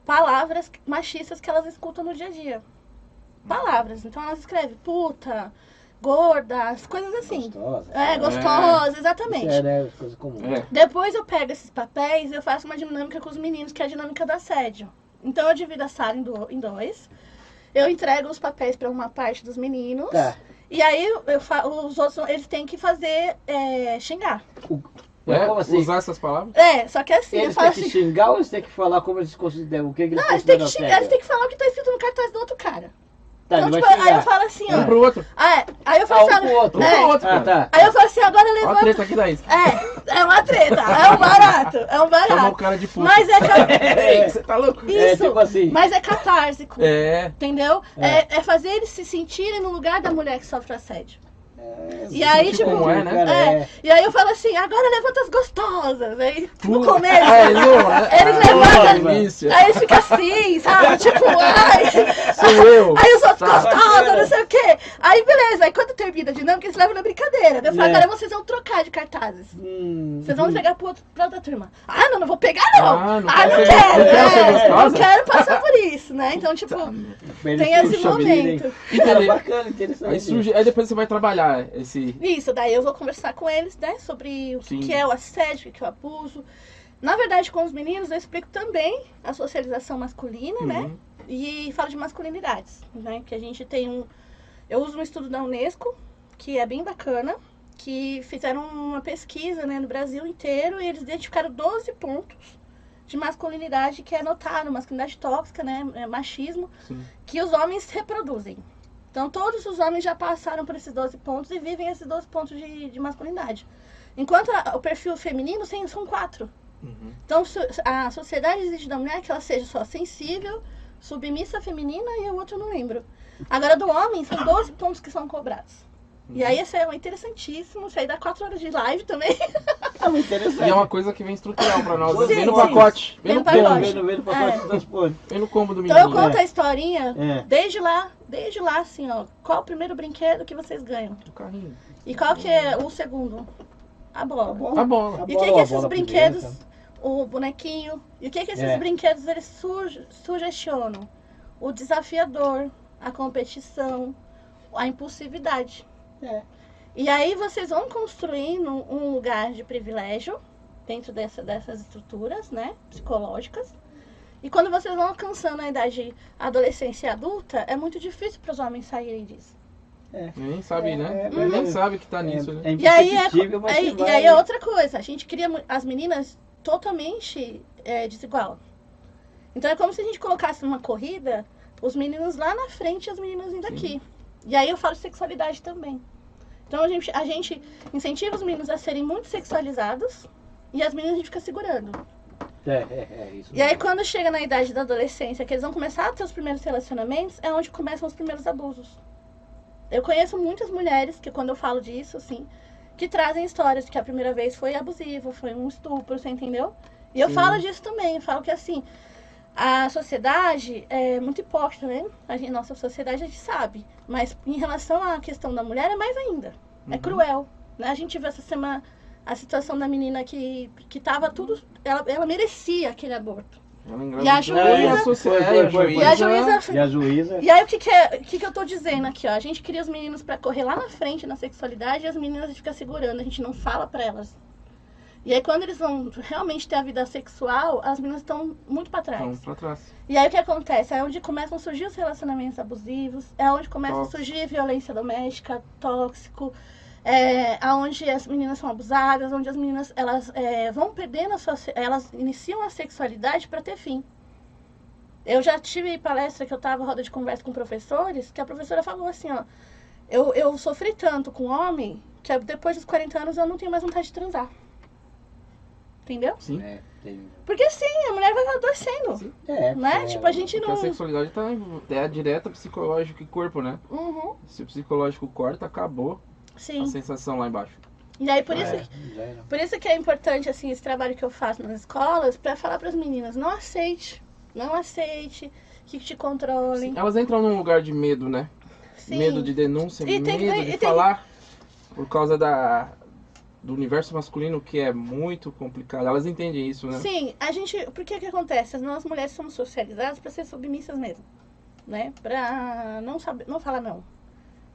palavras machistas que elas escutam no dia a dia. Palavras. Então elas escrevem puta, gorda, as coisas assim. Gostosa. Gostosa, exatamente. Coisa comum. Depois eu pego esses papéis e eu faço uma dinâmica com os meninos, que é a dinâmica do assédio. Então eu divido a sala em 2. Eu entrego os papéis para uma parte dos meninos. Tá. E aí os outros, eles têm que fazer xingar. Como assim? Usar essas palavras? Só que assim, Eles eu falo têm que assim. xingar ou eles têm que falar como eles consideram? O que eles Não, eles têm consideram que xingar, sério? eles têm que falar o que tá escrito no cartaz do outro cara. Tá, Então, ele tipo, vai aí eu xingar. falo assim, Um pro outro. Aí eu falo Um assim, pro outro. Um pro outro, Ah, cara. tá. aí eu falo assim, agora Olha a levanta. treta aqui daí. É uma treta, é um barato, Chamar o cara de puta. Mas Ei, você tá louco? Isso, tipo assim. mas é catársico, É. entendeu? É fazer eles se sentirem no lugar da mulher que sofre assédio. E É, aí, tipo, tipo, como é, né? cara, E aí eu falo assim, agora levanta as gostosas. Aí no Puta. começo, Eles levantam. delícia. Aí eles ficam assim, sabe? Tipo, ai. Sou eu. Aí os outros Tá. gostosos, não sei o quê. Aí beleza, aí quando termina a dinâmica, eles levam na brincadeira. Eu falo, É. agora vocês vão trocar de cartazes. Vocês vão pegar pra outra turma. Ah, não vou pegar não. Não Não quero ser- quero. não quero ser gostosa? Não quero passar por isso, né? Então, tipo, tem esse Puxa vida, hein? momento. Cara, bacana, interessante. Aí, surge, aí depois você vai trabalhar esse... Isso, daí eu vou conversar com eles, né, sobre o Sim. que é o assédio, o que é o abuso. Na verdade, com os meninos, eu explico também a socialização masculina, né, e falo de masculinidades, né, que a gente tem eu uso um estudo da Unesco, que é bem bacana, que fizeram uma pesquisa, né, no Brasil inteiro, e eles identificaram 12 pontos de masculinidade que é notado, masculinidade tóxica, né, machismo, Sim. que os homens reproduzem. Então, todos os homens já passaram por esses 12 pontos e vivem esses 12 pontos de masculinidade. Enquanto o perfil feminino são 4. Então, a sociedade exige da mulher que ela seja só sensível, submissa feminina e o outro eu não lembro. Agora, do homem, são 12 pontos que são cobrados. E aí, esse é interessantíssimo. Isso aí dá 4 horas de live também. É muito interessante. E é uma coisa que vem estrutural pra nós. Sim, Vem no sim. pacote. Vem no Vem no combo. pacote. Vendo o pacote dos pontos. Vem no combo do Então, eu menino. conto a historinha É. desde lá, assim, ó. Qual o primeiro brinquedo que vocês ganham? O carrinho. E qual que é o segundo? A bola. A bola. E o que esses brinquedos, o bonequinho, e o que esses brinquedos eles sugestionam? O desafiador, a competição, a impulsividade. E aí vocês vão construindo um lugar de privilégio dentro dessas estruturas, né, psicológicas. E quando vocês vão alcançando a idade adolescência adulta, é muito difícil para os homens saírem disso. Nem sabe, né? É Nem sabe que tá nisso, né? É E aí imperceptível, mas você vai... e aí é outra coisa, a gente cria as meninas totalmente desigual. Então é como se a gente colocasse numa corrida os meninos lá na frente e as meninas indo aqui. E aí eu falo de sexualidade também. Então a gente incentiva os meninos a serem muito sexualizados e as meninas a gente fica segurando. Isso. E aí quando chega na idade da adolescência, que eles vão começar a ter os primeiros relacionamentos, é onde começam os primeiros abusos. Eu conheço muitas mulheres que quando eu falo disso, assim, que trazem histórias de que a primeira vez foi abusiva, foi um estupro, você entendeu? E eu falo disso também, eu falo que assim, a sociedade é muito hipócrita, né? Nossa sociedade a gente sabe, mas em relação à questão da mulher é mais ainda. É cruel, né? A gente viu essa semana a situação da menina que tava tudo, ela merecia aquele aborto. E a juíza. E aí o que eu tô dizendo aqui, ó? A gente cria os meninos pra correr lá na frente na sexualidade e as meninas a gente fica segurando, a gente não fala pra elas. E aí quando eles vão realmente ter a vida sexual, as meninas estão muito pra trás. E aí o que acontece? É onde começam a surgir os relacionamentos abusivos, é onde começa a surgir violência doméstica, tóxico, onde as meninas são abusadas, onde as meninas elas vão perdendo elas iniciam a sexualidade para ter fim. Eu já tive palestra que eu tava roda de conversa com professores, que a professora falou assim, ó, Eu sofri tanto com homem que depois dos 40 anos eu não tenho mais vontade de transar. Entendeu? Sim. Porque sim, a mulher vai adoecendo. Né? Tipo, a gente não... Porque a sexualidade é direta psicológico e corpo, né? Uhum. Se o psicológico corta, acabou Sim. a sensação lá embaixo. E aí, por isso que é importante, assim, esse trabalho que eu faço nas escolas, pra falar pras meninas, não aceite que te controlem. Sim. Elas entram num lugar de medo, né? Sim. Medo de denúncia, medo de falar por causa do universo masculino, que é muito complicado. Elas entendem isso, né? Sim, por que acontece? Nós mulheres somos socializadas pra ser submissas mesmo, né? Pra não falar não.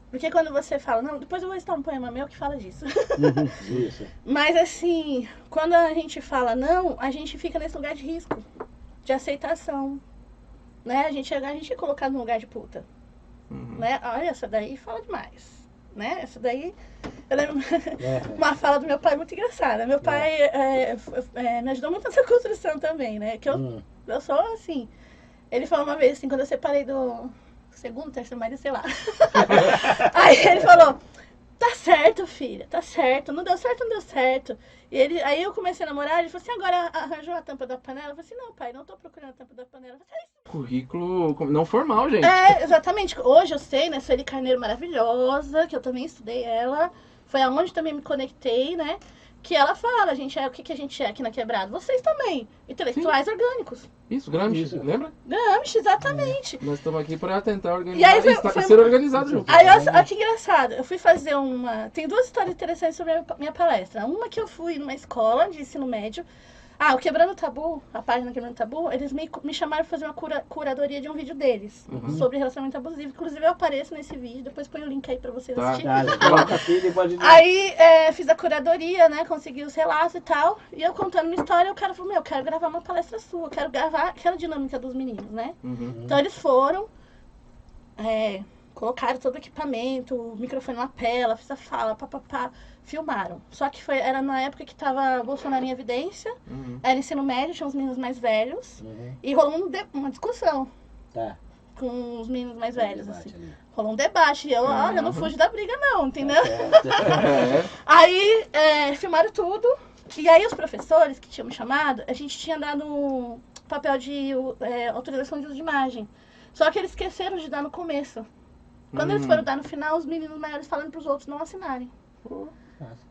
Porque quando você fala, não, depois eu vou citar um poema meu que fala disso. Isso. Mas assim, quando a gente fala não, a gente fica nesse lugar de risco, de aceitação, né? A gente é colocado no lugar de puta, né? Olha, essa daí fala demais, né? Essa daí, eu lembro uma fala do meu pai muito engraçada. Meu pai me ajudou muito nessa construção também, né? Que eu sou assim. Ele falou uma vez assim, quando eu separei do segundo, terceiro marido, sei lá. Aí ele falou, tá certo, filha, tá certo. Não deu certo, não deu certo. Aí eu comecei a namorar, ele falou assim, agora arranjou a tampa da panela? Eu falei assim, não, pai, não tô procurando a tampa da panela. Eu falei, currículo não formal, gente. Exatamente. Hoje eu sei, né, Sueli Carneiro maravilhosa, que eu também estudei ela. Foi aonde também me conectei, né? Que ela fala, o que a gente é aqui na Quebrada? Vocês também, intelectuais orgânicos. Isso, Gramsci, lembra? Gramsci, exatamente. Nós estamos aqui para tentar organizar e ser organizado junto. Aí, olha que engraçado, eu fui fazer tem duas histórias interessantes sobre a minha palestra. Uma que eu fui numa escola de ensino médio. O Quebrando o Tabu, a página Quebrando o Tabu, eles me chamaram para fazer uma curadoria de um vídeo deles, sobre relacionamento abusivo. Inclusive eu apareço nesse vídeo, depois põe o link aí para vocês assistirem. Aí fiz a curadoria, né, consegui os relatos e tal, e eu contando uma história, o cara falou, eu quero gravar uma palestra sua, eu quero gravar aquela dinâmica dos meninos, né? Então eles foram, colocaram todo o equipamento, o microfone na tela, fiz a fala, filmaram. Só que era na época que tava Bolsonaro em evidência, era ensino médio, tinha uns meninos mais velhos, e rolou uma discussão com os meninos mais velhos, assim. Rolou um debate, e eu não fujo da briga não, entendeu? Aí, filmaram tudo, e aí os professores que tinham me chamado, a gente tinha dado papel de autorização de uso de imagem. Só que eles esqueceram de dar no começo. Quando eles foram dar no final, os meninos maiores falando para os outros não assinarem.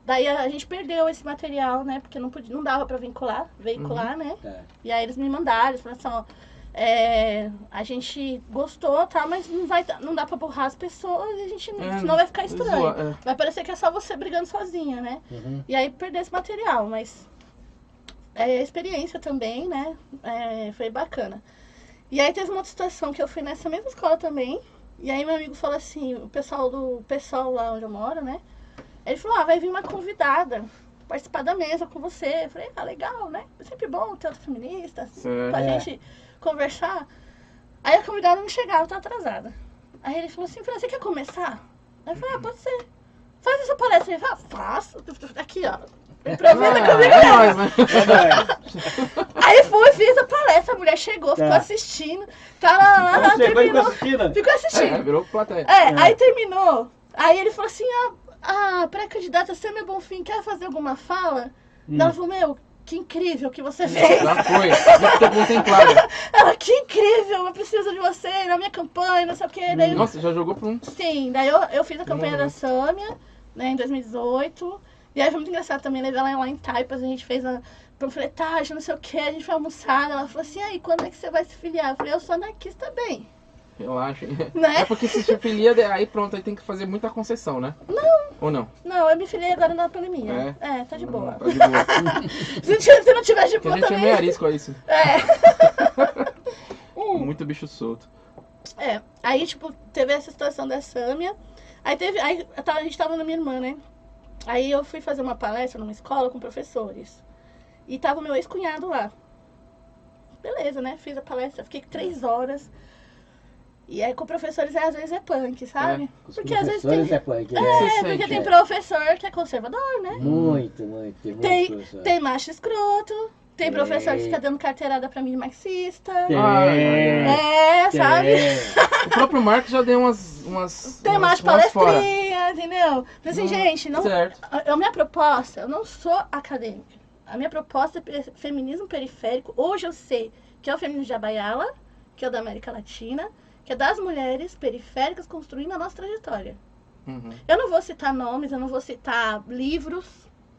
Daí a gente perdeu esse material, né? Porque não dava para veicular, né? E aí eles me mandaram, eles falaram assim, a gente gostou, tá? Mas não dá para borrar as pessoas e a gente senão vai ficar estranho. Vai parecer que é só você brigando sozinha, né? E aí perdeu esse material, mas a experiência também, né? Foi bacana. E aí teve uma outra situação que eu fui nessa mesma escola também. E aí meu amigo falou assim, o pessoal lá onde eu moro, né? Ele falou, vai vir uma convidada participar da mesa com você. Eu falei, legal, né? É sempre bom ter outra feminista, pra gente conversar. Aí a convidada não chegava, tá atrasada. Aí ele falou assim, você quer começar? Aí eu falei, pode ser. Faz essa palestra. Ele falou, faço. Aqui, ó. Improvisa comigo. Nóis, né? Aí fiz a palestra, a mulher chegou, ficou assistindo. Ela terminou. Ficou assistindo. Virou plateia. Aí terminou. Aí ele falou assim, a pré-candidata Sâmia Bonfim quer fazer alguma fala? Ela falou, que incrível que você fez. Já foi, já ficou contemplada. Ela, que incrível, eu preciso de você na minha campanha, não sei o que. Daí, nossa, já jogou pra um... Sim, daí eu fiz a campanha da Sâmia, né, em 2018. E aí foi muito engraçado também, levar ela lá em Taipas, a gente fez a panfletagem, não sei o que, a gente foi almoçar. Ela falou assim, aí, quando é que você vai se filiar? Eu falei, eu sou anarquista bem. Relaxa. Né? É porque se filia, aí pronto, aí tem que fazer muita concessão, né? Não. Ou não? Não, eu me filiei agora na pandemia. Tá de boa. Tá de boa. Se não tiver de boa também... a gente é meio arisco a isso. Muito bicho solto. Aí, tipo, teve essa situação da Sâmia. Aí a gente tava na minha irmã, né? Aí eu fui fazer uma palestra numa escola com professores. E tava o meu ex-cunhado lá. Beleza, né? Fiz a palestra, fiquei 3 horas. E aí com professores às vezes é punk, sabe? Porque às vezes tem... punk, né? Porque tem professor que é conservador, né? Muito. Tem macho escroto, Tem professor que fica dando carteirada pra mim de marxista. Sabe? O próprio Marx já deu umas tem mais palestrinha, entendeu? Mas assim, gente, não, a minha proposta, eu não sou acadêmica. A minha proposta é feminismo periférico. Hoje eu sei que é o feminismo de Abayala, que é o da América Latina, que é das mulheres periféricas construindo a nossa trajetória. Eu não vou citar nomes, eu não vou citar livros,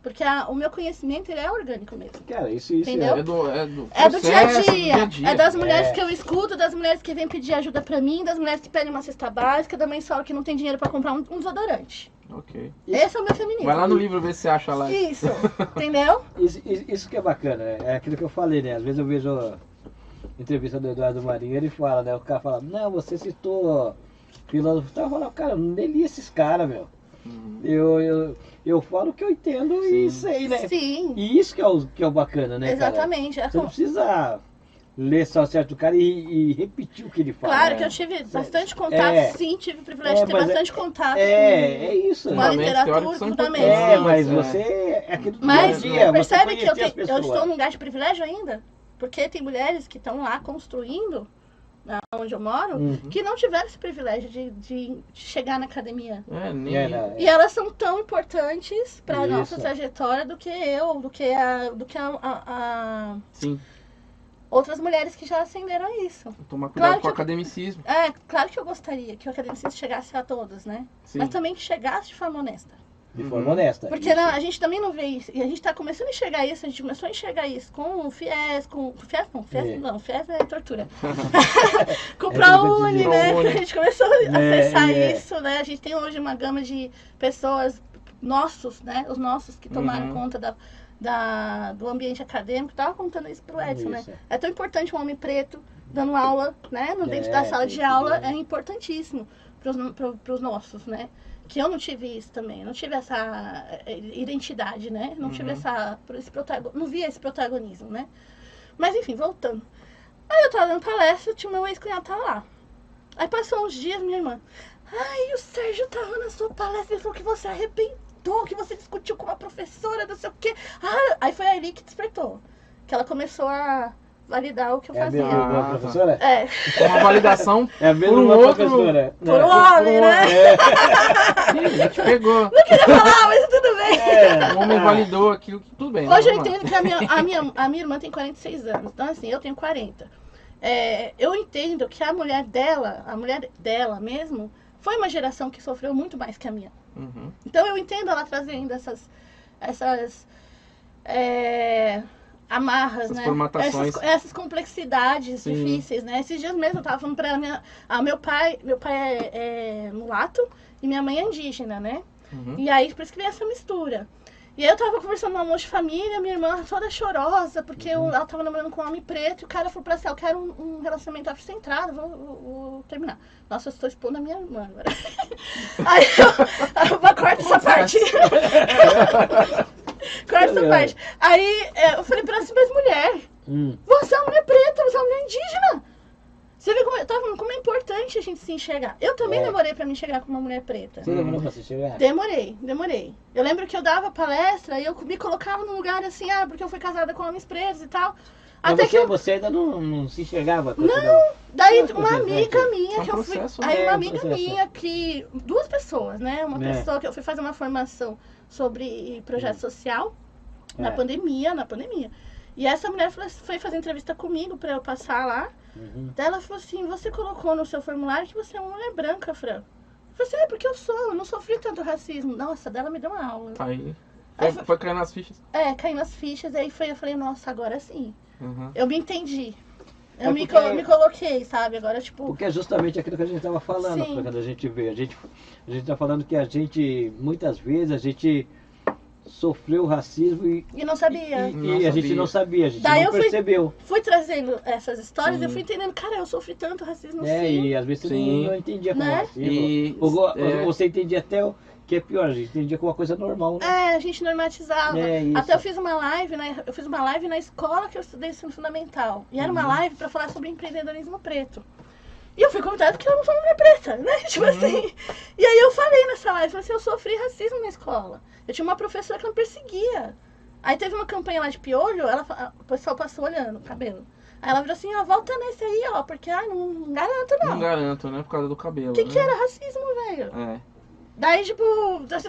porque o meu conhecimento ele é orgânico mesmo. Cara, isso entendeu? É do dia a dia. É das mulheres que eu escuto, das mulheres que vêm pedir ajuda pra mim, das mulheres que pedem uma cesta básica, da mãe solo que não tem dinheiro pra comprar um desodorante. Ok. Esse é o meu feminismo. Vai lá no livro ver se acha lá. Isso, entendeu? Isso que é bacana, né? É aquilo que eu falei, né? Às vezes eu vejo a entrevista do Eduardo Marinho, ele fala, né? O cara fala, não, você citou filósofo. Eu falo, cara, eu nem li esses caras, meu. Eu falo o que eu entendo e sei, né? Sim. E isso que é o bacana, né? Exatamente. Cara? Você não precisa ler só certo cara e repetir o que ele fala. Claro que eu tive bastante contato, sim, tive o privilégio de ter bastante contato. É isso. Com a literatura, fundamentos. Mas você é aquilo do dia a dia. Percebe que eu estou num lugar de privilégio ainda? Porque tem mulheres que estão lá construindo, onde eu moro, que não tiveram esse privilégio de chegar na academia. E elas são tão importantes para a nossa trajetória do que eu, do que Sim. outras mulheres que já ascenderam a isso. Tomar cuidado com o academicismo. Claro que eu gostaria que o academicismo chegasse a todos, né? Sim. Mas também que chegasse de forma honesta. De forma honesta. Porque a gente também não vê isso. E a gente está começando a enxergar isso, a gente começou a enxergar isso com o FIES, o FIES é tortura. Com o ProUni, né? A gente começou a acessar isso, né? A gente tem hoje uma gama de pessoas, os nossos que tomaram conta do ambiente acadêmico. Estava contando isso pro Edson, né? É tão importante um homem preto dando aula, né? Dentro da sala de aula, é importantíssimo para os nossos, né? Que eu não tive isso também, eu não tive essa identidade, né? Não tive não via esse protagonismo, né? Mas enfim, voltando. Aí eu tava dando palestra, tinha meu ex-cunhado tava lá. Aí passou uns dias, minha irmã, o Sérgio tava na sua palestra, ele falou que você arrebentou, que você discutiu com uma professora, não sei o quê. Aí foi a Eli que despertou, que ela começou a validar o que eu fazia. É a mesma professora? Uma validação por um outro. Por um homem, né? Sim, a gente pegou. Não queria falar, mas tudo bem. O homem validou aquilo, tudo bem. Hoje eu entendo que a minha irmã tem 46 anos, então assim, eu tenho 40. Eu entendo que a mulher dela mesmo, foi uma geração que sofreu muito mais que a minha. Então eu entendo ela trazendo essas amarras, essas né? formatações. Essas complexidades difíceis, né? Esses dias mesmo eu tava falando pra ela, meu pai é mulato e minha mãe é indígena, né? E aí, por isso que vem essa mistura. E aí eu tava conversando no almoço de família, minha irmã toda chorosa, porque ela tava namorando com um homem preto e o cara falou pra ela, eu quero um relacionamento afrocentrado, vou terminar. Nossa, eu estou expondo a minha irmã agora. Aí eu corta essa parte. Corta essa parte. Aí eu falei pra ela assim, mas mulher, você é uma mulher preta, você é uma mulher indígena. Você vê como é importante a gente se enxergar. Eu também demorei pra me enxergar como uma mulher preta. Você demorou pra se enxergar? Demorei. Eu lembro que eu dava palestra e eu me colocava num lugar assim, porque eu fui casada com homens pretos e tal. Mas você ainda não se enxergava? Não, daí uma amiga minha que eu fui... Aí uma amiga minha que... Duas pessoas, né? Uma pessoa que eu fui fazer uma formação sobre projeto social na pandemia. E essa mulher foi fazer entrevista comigo pra eu passar lá. Daí ela falou assim, você colocou no seu formulário que você é uma mulher branca, Fran. Eu falei assim, porque eu não sofri tanto racismo. Nossa, dela me deu uma aula. Aí foi caindo nas fichas. Caindo nas fichas, aí eu falei, nossa, agora sim. Eu me entendi. Eu me coloquei, sabe? Agora, tipo... Porque é justamente aquilo que a gente estava falando, quando a gente vê. A gente tá falando que muitas vezes, a gente sofreu racismo e não sabia. E a gente não sabia, a gente não percebeu. Fui trazendo essas histórias e eu fui entendendo, cara, eu sofri tanto racismo e às vezes você não entendia como racismo. Você entendia até o que é pior, a gente entendia como uma coisa normal, né? A gente normatizava. Até eu fiz uma live, né? Eu fiz uma live na escola que eu estudei ensino fundamental. E era uma live para falar sobre empreendedorismo preto. E eu fui convidada porque eu não sou mulher preta, né? Tipo assim. E aí eu falei nessa live, eu sofri racismo na escola. Eu tinha uma professora que me perseguia. Aí teve uma campanha lá de piolho, o pessoal passou olhando o cabelo. Aí ela virou assim, ó, volta nesse aí, ó, porque não garanto não. Não garanto, né? Por causa do cabelo. Que era racismo, velho? É. Daí, tipo, você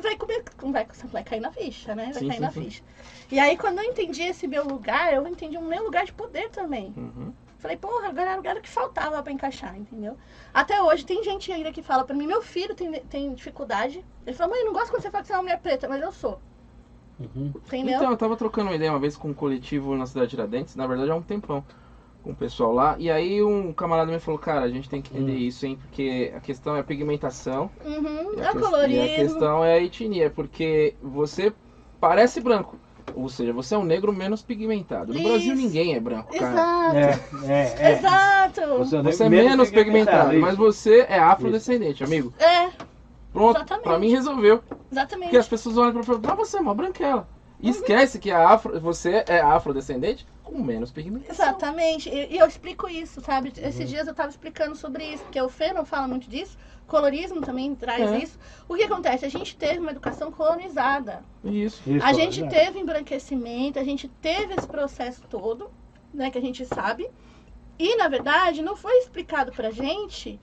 vai cair na ficha, né? Vai cair na ficha. E aí, quando eu entendi esse meu lugar, eu entendi o meu lugar de poder também. Falei, porra, agora era o que faltava pra encaixar, entendeu? Até hoje, tem gente ainda que fala pra mim, meu filho tem dificuldade. Ele fala, mãe, eu não gosto quando você fala que você é uma mulher preta, mas eu sou. Entendeu? Então, eu tava trocando uma ideia uma vez com um coletivo na cidade de Tiradentes, na verdade há um tempão, com o pessoal lá, e aí um camarada me falou, cara, a gente tem que entender isso, hein, porque a questão é a pigmentação, é o colorismo. E a questão é a etnia, porque você parece branco, ou seja, você é um negro menos pigmentado. No Brasil ninguém é branco, cara. Exato. Você é menos pigmentado, mas você é afrodescendente, amigo. Pronto, exatamente. Pra mim resolveu. Exatamente. Porque as pessoas olham pra falar, você é uma branquela. E esquece que você é afrodescendente com menos pigmentação. Exatamente. E eu explico isso, sabe? Esses dias eu tava explicando sobre isso, porque o Fê não fala muito disso. Colorismo também traz isso. O que acontece? A gente teve uma educação colonizada. Isso. A gente teve embranquecimento, a gente teve esse processo todo, né, que a gente sabe. E, na verdade, não foi explicado pra gente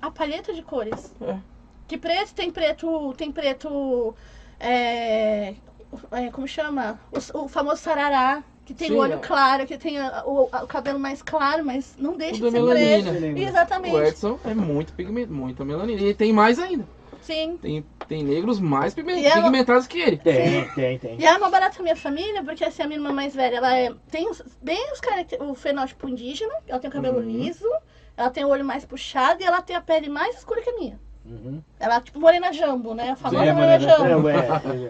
a paleta de cores. Que tem preto, como chama? O famoso sarará, que tem o olho claro, que tem o cabelo mais claro, mas não deixa de ser preto. Exatamente. O Edson é muito pigmentado, muita melanina. E tem mais ainda. Sim. Tem negros mais pigmentados que ele. Tem. E é uma barata minha família, porque assim, a minha irmã mais velha, ela tem o fenótipo indígena, ela tem o cabelo liso, ela tem o olho mais puxado e ela tem a pele mais escura que a minha. Ela é tipo morena jambo, né? A famosa morena jambo.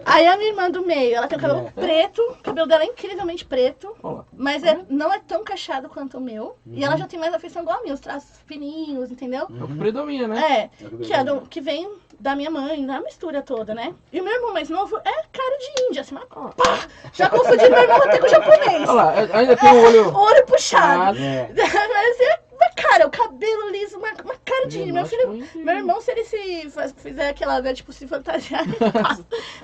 Aí a minha irmã do meio, ela tem o cabelo preto, o cabelo dela é incrivelmente preto, mas não é tão cacheado quanto o meu. E ela já tem mais afeição igual a mim, os traços fininhos, entendeu? É o que predomina, né? Que vem da minha mãe, da mistura toda, né? E o meu irmão mais novo é cara de índia, assim, pá! Já confundi meu irmão até com o japonês. Olha lá, ainda tem o olho puxado. Mas cara, o cabelo liso, uma cara de índia. Meu irmão, se ele fizer aquela, tipo, se fantasiar,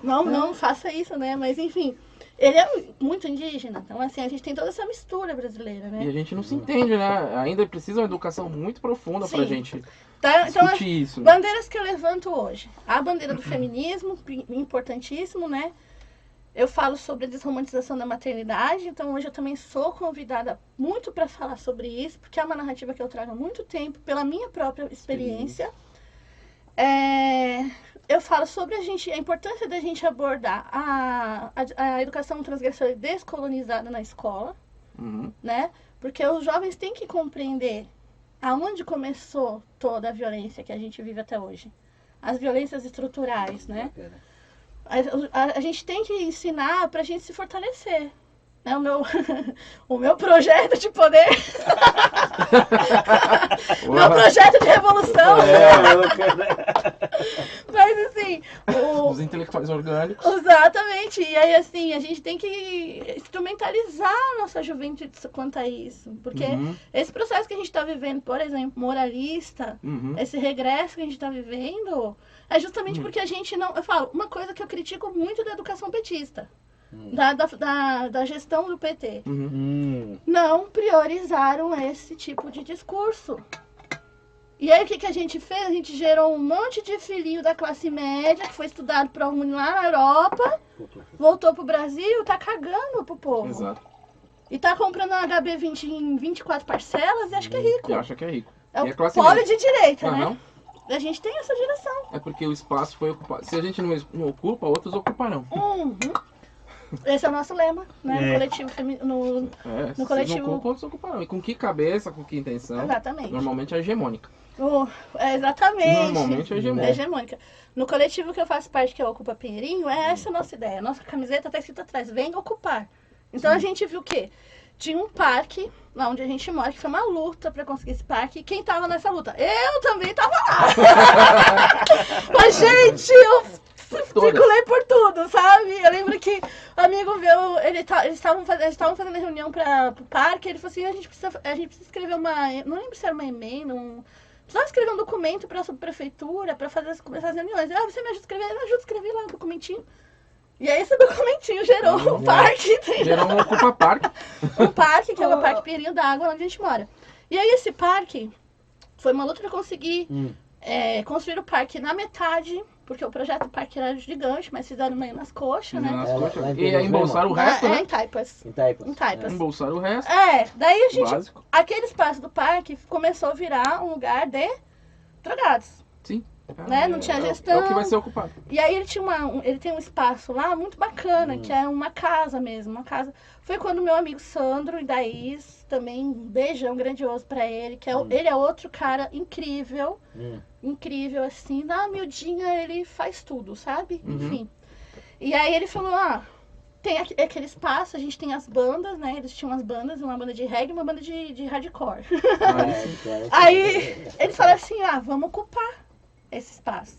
não faça isso, né? Mas enfim, ele é muito indígena. Então, assim, a gente tem toda essa mistura brasileira, né? E a gente não se entende, né? Ainda precisa uma educação muito profunda pra gente então, discutir isso. Bandeiras que eu levanto hoje. A bandeira do feminismo, importantíssimo, né? Eu falo sobre a desromantização da maternidade, então hoje eu também sou convidada muito para falar sobre isso, porque é uma narrativa que eu trago há muito tempo, pela minha própria experiência. Eu falo sobre a importância da gente abordar a educação transgressora e descolonizada na escola, né? Porque os jovens têm que compreender aonde começou toda a violência que a gente vive até hoje. As violências estruturais, né? A gente tem que ensinar pra gente se fortalecer. Né? O meu projeto de poder. Meu projeto de revolução. Mas assim. Os intelectuais orgânicos. Exatamente. E aí, assim, a gente tem que instrumentalizar a nossa juventude quanto a isso. Porque esse processo que a gente está vivendo, por exemplo, moralista, esse regresso que a gente está vivendo, é justamente porque a gente não. Eu falo, uma coisa que eu critico muito da educação petista. Da gestão do PT. Não priorizaram esse tipo de discurso. E aí o que a gente fez? A gente gerou um monte de filhinho da classe média que foi estudado para lá na Europa, voltou pro Brasil, tá cagando pro povo. Exato. E tá comprando um HB20 em 24 parcelas e acha que é rico. E acha que é rico. É o polo de direita, né? Não. A gente tem essa geração. É porque o espaço foi ocupado. Se a gente não ocupa, outros ocuparão. Esse é o nosso lema, né? No coletivo no coletivo. Não ocupam, ocuparão. E com que cabeça, com que intenção? Exatamente. Normalmente é hegemônica. Exatamente. Normalmente é hegemônica. Hegemônica. No coletivo que eu faço parte, que é o Ocupa Pinheirinho, essa a nossa ideia. A nossa camiseta tá escrita atrás, venha ocupar. Então a gente viu o quê? Tinha um parque, lá onde a gente mora, que foi uma luta pra conseguir esse parque. E quem tava nessa luta? Eu também tava lá! Mas, gente, eu circulei por tudo, sabe? Eu lembro que um amigo meu, eles estavam fazendo reunião pro parque, ele falou assim, a gente precisa escrever não lembro se era uma emenda, precisava escrever um documento pra subprefeitura, pra fazer essas reuniões. Você me ajuda a escrever? Eu ajudo a escrever lá um documentinho. E aí esse documentinho gerou um parque. Gerou um Ocupa Parque. Um parque, que é o Parque Pinheirinho d'Água, onde a gente mora. E aí esse parque, foi uma luta pra conseguir construir o parque na metade, porque o projeto do parque era gigante, mas fizeram meio nas coxas, né? E aí embolsaram o resto, né? Em Taipas. Embolsaram o resto. Daí a gente, aquele espaço do parque começou a virar um lugar de drogados. Sim. Né? Não tinha gestão. É o que vai ser ocupado. E aí ele tem um espaço lá muito bacana, que é uma casa mesmo, uma casa. Foi quando meu amigo Sandro e Daís, também um beijão grandioso pra ele, que ele é outro cara incrível, incrível assim, na miudinha ele faz tudo, sabe? Enfim. E aí ele falou, tem aquele espaço, a gente tem as bandas, né? Eles tinham as bandas, uma banda de reggae e uma banda de hardcore. Aí ele falou assim, vamos ocupar esse espaço.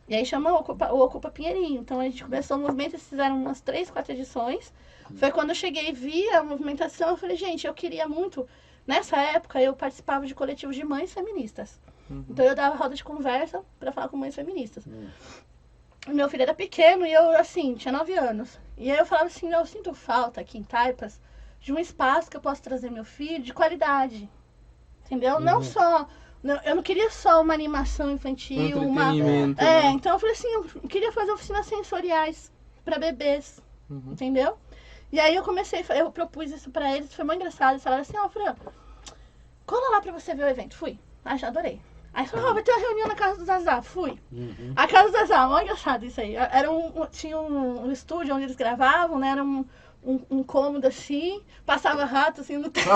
E aí chama o Ocupa Pinheirinho. Então a gente começou o movimento, eles fizeram umas 3, 4 edições. Foi quando eu cheguei e vi a movimentação, eu falei, gente, eu queria muito. Nessa época eu participava de coletivos de mães feministas. Então eu dava roda de conversa para falar com mães feministas. Meu filho era pequeno e eu, assim, tinha 9 anos. E aí eu falava assim, eu sinto falta aqui em Taipas de um espaço que eu possa trazer meu filho de qualidade. Entendeu? Não só... Eu não queria só uma animação infantil, então eu falei assim, eu queria fazer oficinas sensoriais para bebês, entendeu? E aí eu propus isso para eles, foi muito engraçado, eles falaram assim, Fran, cola lá para você ver o evento, fui, já adorei. Aí falou, vai ter uma reunião na casa do Zazá, fui. A casa do Zazá, muito engraçado isso aí, tinha um estúdio onde eles gravavam, né, era um cômodo assim, passava rato assim no teto.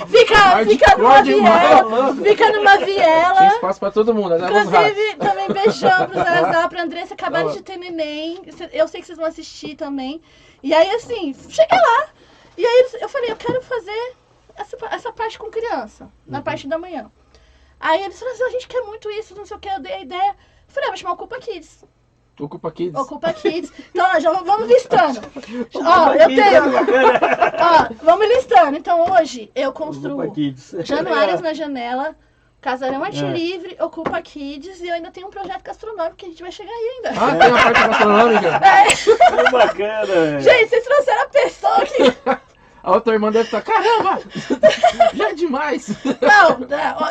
Fica numa viela. Tinha espaço pra todo mundo, né? Inclusive, também beijão pro Zazá, pra Andressa, acabaram de ter neném. Eu sei que vocês vão assistir também. E aí, assim, cheguei lá. E aí eu falei, eu quero fazer essa parte com criança, na parte da manhã. Aí eles falaram assim, a gente quer muito isso, não sei o que, eu dei a ideia. Eu falei, vou chamar o Ocupa Kids. Ocupa Kids. Ocupa Kids. Então, já vamos listando. Vamos listando. Então, hoje eu construo Januárias na Janela, Casarão Arte Livre, Ocupa Kids e eu ainda tenho um projeto gastronômico que a gente vai chegar aí ainda. Tem uma parte gastronômica? Que bacana. Gente, vocês trouxeram a pessoa que... A outra irmã deve estar, caramba, já é demais. Não,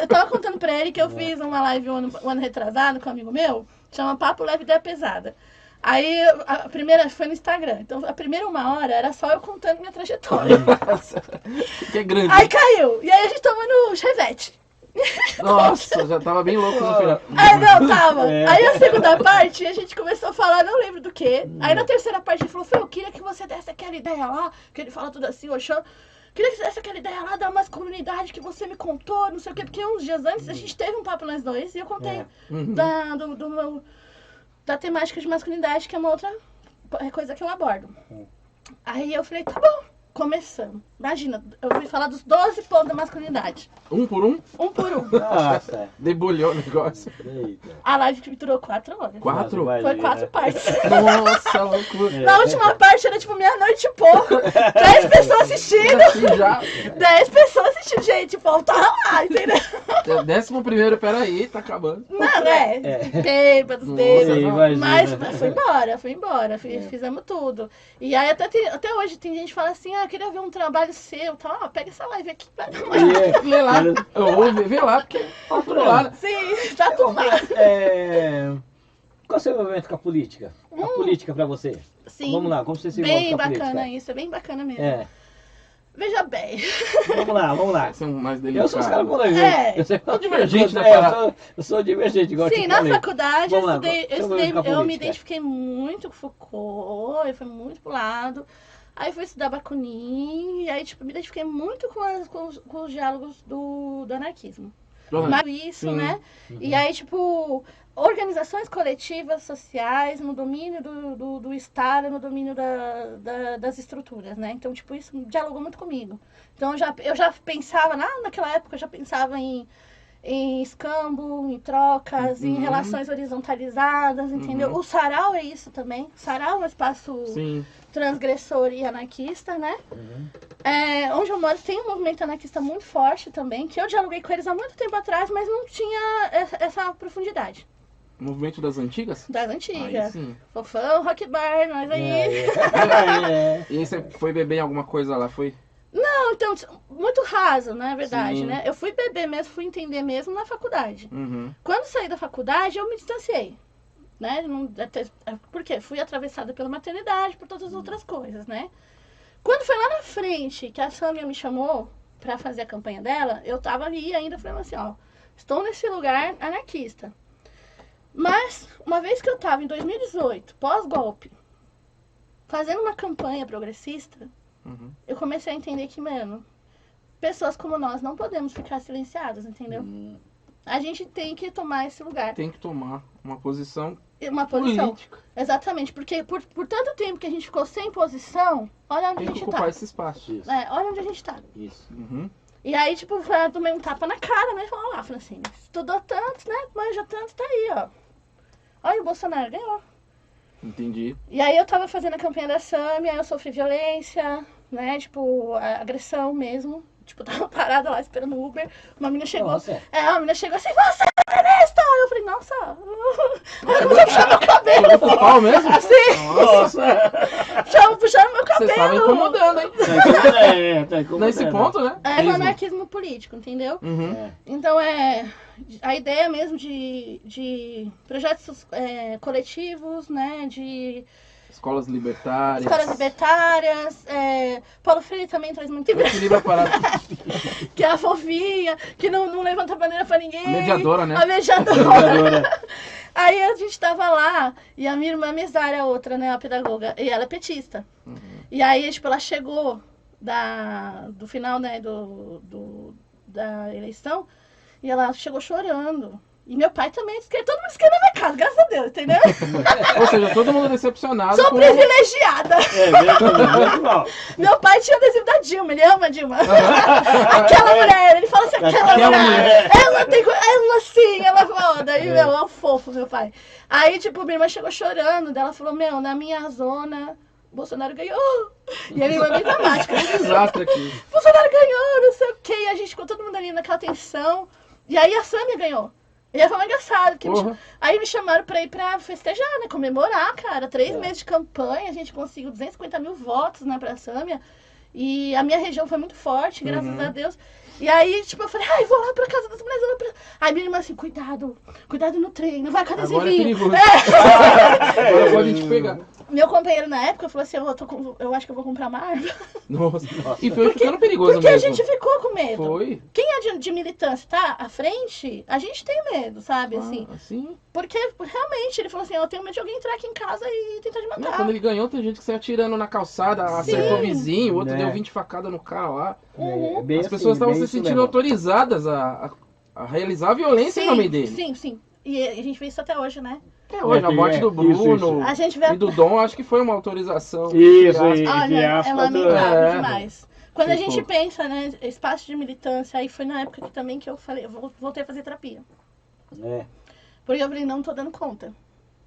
eu tava contando pra ele que eu fiz uma live um ano retrasado com um amigo meu, chama Papo Leve Ideia Pesada. Aí, a primeira foi no Instagram. Então, a primeira 1 hora era só eu contando minha trajetória. Nossa, que é grande. Aí caiu. E aí a gente tava no Chevette. Nossa, já tava bem louco no final. Não, tava. Aí a segunda parte, a gente começou a falar, não lembro do que. Aí na terceira parte ele falou, eu queria que você desse aquela ideia lá, que ele fala tudo assim, Oxô. Queria que você desse aquela ideia lá da masculinidade que você me contou, não sei o quê. Porque uns dias antes a gente teve um papo nós dois e eu contei da temática de masculinidade, que é uma outra coisa que eu abordo. Aí eu falei, tá bom, começamos. Imagina, eu ouvi falar dos 12 pontos da masculinidade. Um por um? Um por um. Nossa. Debulhou o negócio. Eita. A live que durou 4 horas. 4? Foi 4 partes. Nossa, loucura. Na última parte era tipo meia-noite e pouco. 10 pessoas assistindo. Já. 10 pessoas assistindo. Gente, o povo tava lá, entendeu? 11º, peraí, tá acabando. Não, bêbados, mas foi embora. Fizemos tudo. E aí até hoje tem gente que fala assim, eu queria ver um trabalho seu, tá? Pega essa live aqui. Vê lá, vê lá, porque tá tudo lá. Sim, tá tudo lá. Qual é o seu envolvimento com a política? A política pra você? Sim. Vamos lá, como você se envolve com a política? Bem bacana isso, é bem bacana mesmo. Veja bem. Vamos lá. São mais delicados. Eu sou os caras polêmicos. Eu sou divergente, né? Eu sou divergente, igual Sim, na faculdade eu me identifiquei muito com Foucault, eu fui muito pro lado. Aí fui estudar Bakunin, e aí me identifiquei muito com os diálogos do anarquismo. Mas isso, né? E aí, organizações coletivas sociais no domínio do Estado, no domínio das estruturas, né? Então, isso dialogou muito comigo. Então, eu já pensava, naquela época, eu já pensava em escambo, em trocas, em relações horizontalizadas, entendeu? O sarau é isso também. O sarau é um espaço transgressor e anarquista, né? Onde eu moro tem um movimento anarquista muito forte também, que eu dialoguei com eles há muito tempo atrás, mas não tinha essa profundidade. Movimento das antigas? Das antigas. Aí sim. Fofão, Rock Bar, nós aí. E aí você foi beber em alguma coisa lá, foi? Não, então, muito raso, na verdade, Sim. né? Eu fui beber mesmo, fui entender mesmo na faculdade. Uhum. Quando saí da faculdade, eu me distanciei. Né? Por quê? Fui atravessada pela maternidade, por todas as outras coisas, né? Quando foi lá na frente, que a Sâmia me chamou pra fazer a campanha dela, eu tava ali ainda falando assim, ó, estou nesse lugar anarquista. Mas, uma vez que eu tava em 2018, pós-golpe, fazendo uma campanha progressista, eu comecei a entender que, mano, pessoas como nós não podemos ficar silenciadas, entendeu? A gente tem que tomar esse lugar. Tem que tomar uma posição política. Exatamente, porque por tanto tempo que a gente ficou sem posição, olha onde a gente tá. Tem que ocupar esse espaço. Olha onde a gente tá. Isso. E aí, tipo, eu tomei um tapa na cara, né? Falei lá, Francine, estudou tanto, né? Manja tanto, tá aí, ó. Olha, o Bolsonaro ganhou. Entendi. E aí eu tava fazendo a campanha da Sâmia, eu sofri violência, né? Tipo, agressão mesmo. Tipo, tava parada lá esperando o Uber. Uma menina chegou. Nossa. Uma menina chegou assim, você é feminista! Eu falei, nossa. Ela começou a puxar meu cabelo. Pegou pro pau mesmo? Assim. Nossa. Puxando meu cabelo. Você estava incomodando, hein? Tá incomodando. Nesse ponto, né? É o anarquismo político, entendeu? Então a ideia mesmo de projetos coletivos, né? De escolas libertárias. Paulo Freire também traz muito equilíbrio parado. Que é a fofinha, que não levanta bandeira pra ninguém. A mediadora, né? A mediadora. Aí a gente tava lá, e a minha irmã Mesária, a outra, né, a pedagoga, e ela é petista. E aí, tipo, ela chegou do final, né, da eleição, e ela chegou chorando. E meu pai também, todo mundo esqueceu na minha casa, graças a Deus, entendeu? Ou seja, todo mundo decepcionado. Sou privilegiada. Mesmo. Meu pai tinha adesivo da Dilma, ele ama a Dilma. Aquela mulher, ele fala assim, aquela mulher. Ela sim, ela foda. E meu, é um fofo, meu pai. Aí, tipo, minha irmã chegou chorando, ela falou, meu, na minha zona, Bolsonaro ganhou. E a minha irmã é bem dramática. Desastre aqui. Bolsonaro ganhou, não sei o quê. E a gente ficou todo mundo ali naquela tensão. E aí a Sâmia ganhou. E foi engraçado, porque aí me chamaram pra ir pra festejar, né? Comemorar, cara. 3 meses de campanha, a gente conseguiu 250 mil votos, né, pra Sâmia. E a minha região foi muito forte, graças a Deus. E aí, tipo, eu falei, vou lá pra casa das mulheres. Aí minha irmã assim, cuidado no trem, não vai com adesivinho. Agora é perigoso. Agora pode te pegar. Meu companheiro na época falou assim, eu acho que eu vou comprar uma arma. Nossa. E foi ficando perigoso porque mesmo. A gente ficou com medo. Foi. Quem é de militância, tá? À frente, a gente tem medo, sabe? Assim. Porque realmente, ele falou assim, eu tenho medo de alguém entrar aqui em casa e tentar te matar. Não, quando ele ganhou, tem gente que saiu atirando na calçada, acertou o vizinho, o outro deu 20 facadas no carro lá. As pessoas estavam se sentindo autorizadas a realizar a violência em nome dele. Sim. E a gente vê isso até hoje, né? Até hoje, a morte do Bruno A gente vê e do Dom, acho que foi uma autorização. Olha, é lamentável demais. Quando a gente pensa, né, espaço de militância, aí foi na época também que eu falei, eu voltei a fazer terapia. Porque eu falei, não tô dando conta.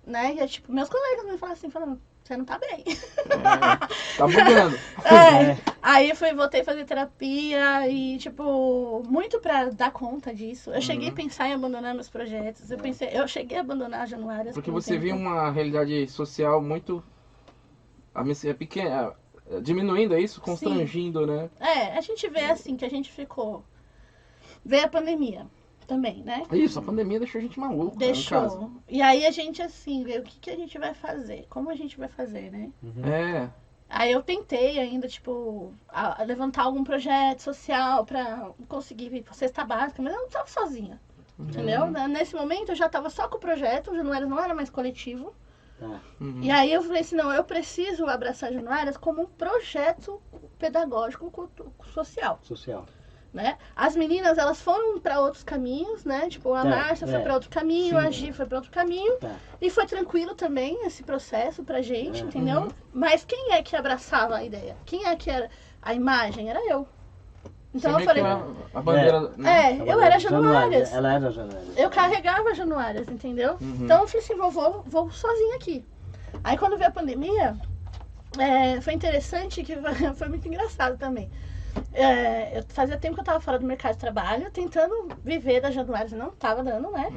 Né? E tipo, meus colegas me falaram assim, falando, você não tá bem. Tá bugando. Aí voltei a fazer terapia e, tipo, muito pra dar conta disso. Eu cheguei a pensar em abandonar meus projetos. Eu cheguei a abandonar a Januárias. Porque você viu uma realidade social muito pequena, diminuindo, é isso? Constrangindo, né? A gente vê assim que a gente ficou. Veio a pandemia. Também, né? Isso, a pandemia deixou a gente maluca. Deixou. E aí a gente, assim, vê o que a gente vai fazer, como a gente vai fazer, né? Aí eu tentei ainda, tipo, levantar algum projeto social pra conseguir cesta básica, mas eu não tava sozinha, entendeu? Nesse momento eu já tava só com o projeto, o Januárias não era mais coletivo. E aí eu falei assim, não, eu preciso abraçar Januárias como um projeto pedagógico social. Né? As meninas, elas foram para outros caminhos, né? Tipo, a Márcia foi para outro caminho, a Gi foi para outro caminho. E foi tranquilo também esse processo pra gente, entendeu? Mas quem é que abraçava a ideia? Quem é que era a imagem? Era eu. Então eu falei... A bandeira... eu era Januárias. Ela era Januárias. Eu carregava Januárias, entendeu? Então eu falei assim, vou sozinha aqui. Aí quando veio a pandemia, foi interessante, que foi muito engraçado também. eu fazia tempo que eu tava fora do mercado de trabalho, tentando viver das Januárias, não tava dando, né?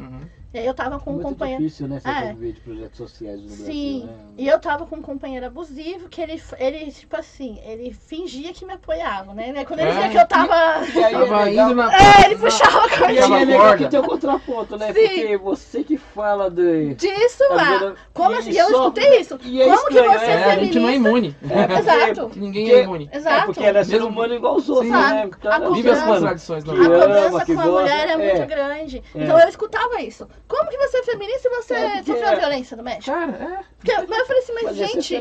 E aí eu tava com um companheiro... É muito difícil, né? Você viver de projetos sociais no Brasil, sim, né? E eu tava com um companheiro abusivo, que ele, tipo assim, ele fingia que me apoiava, né? Quando ele via que eu tava... Tava indo na... ele puxava a corda. E aí é legal que tem um contraponto, né? Sim. Porque você que fala disso, como assim? Eu escutei isso. E é como estranho, que você é feminista? A gente não é imune. Exato. Ninguém é imune. Exato. Porque ela é ser humano igual os outros, né? Então, vive as contradições. A cobrança com a mulher é muito grande. Então eu escutava isso. Como que você é feminista e você sofreu violência doméstica? Mas eu falei assim, mas gente,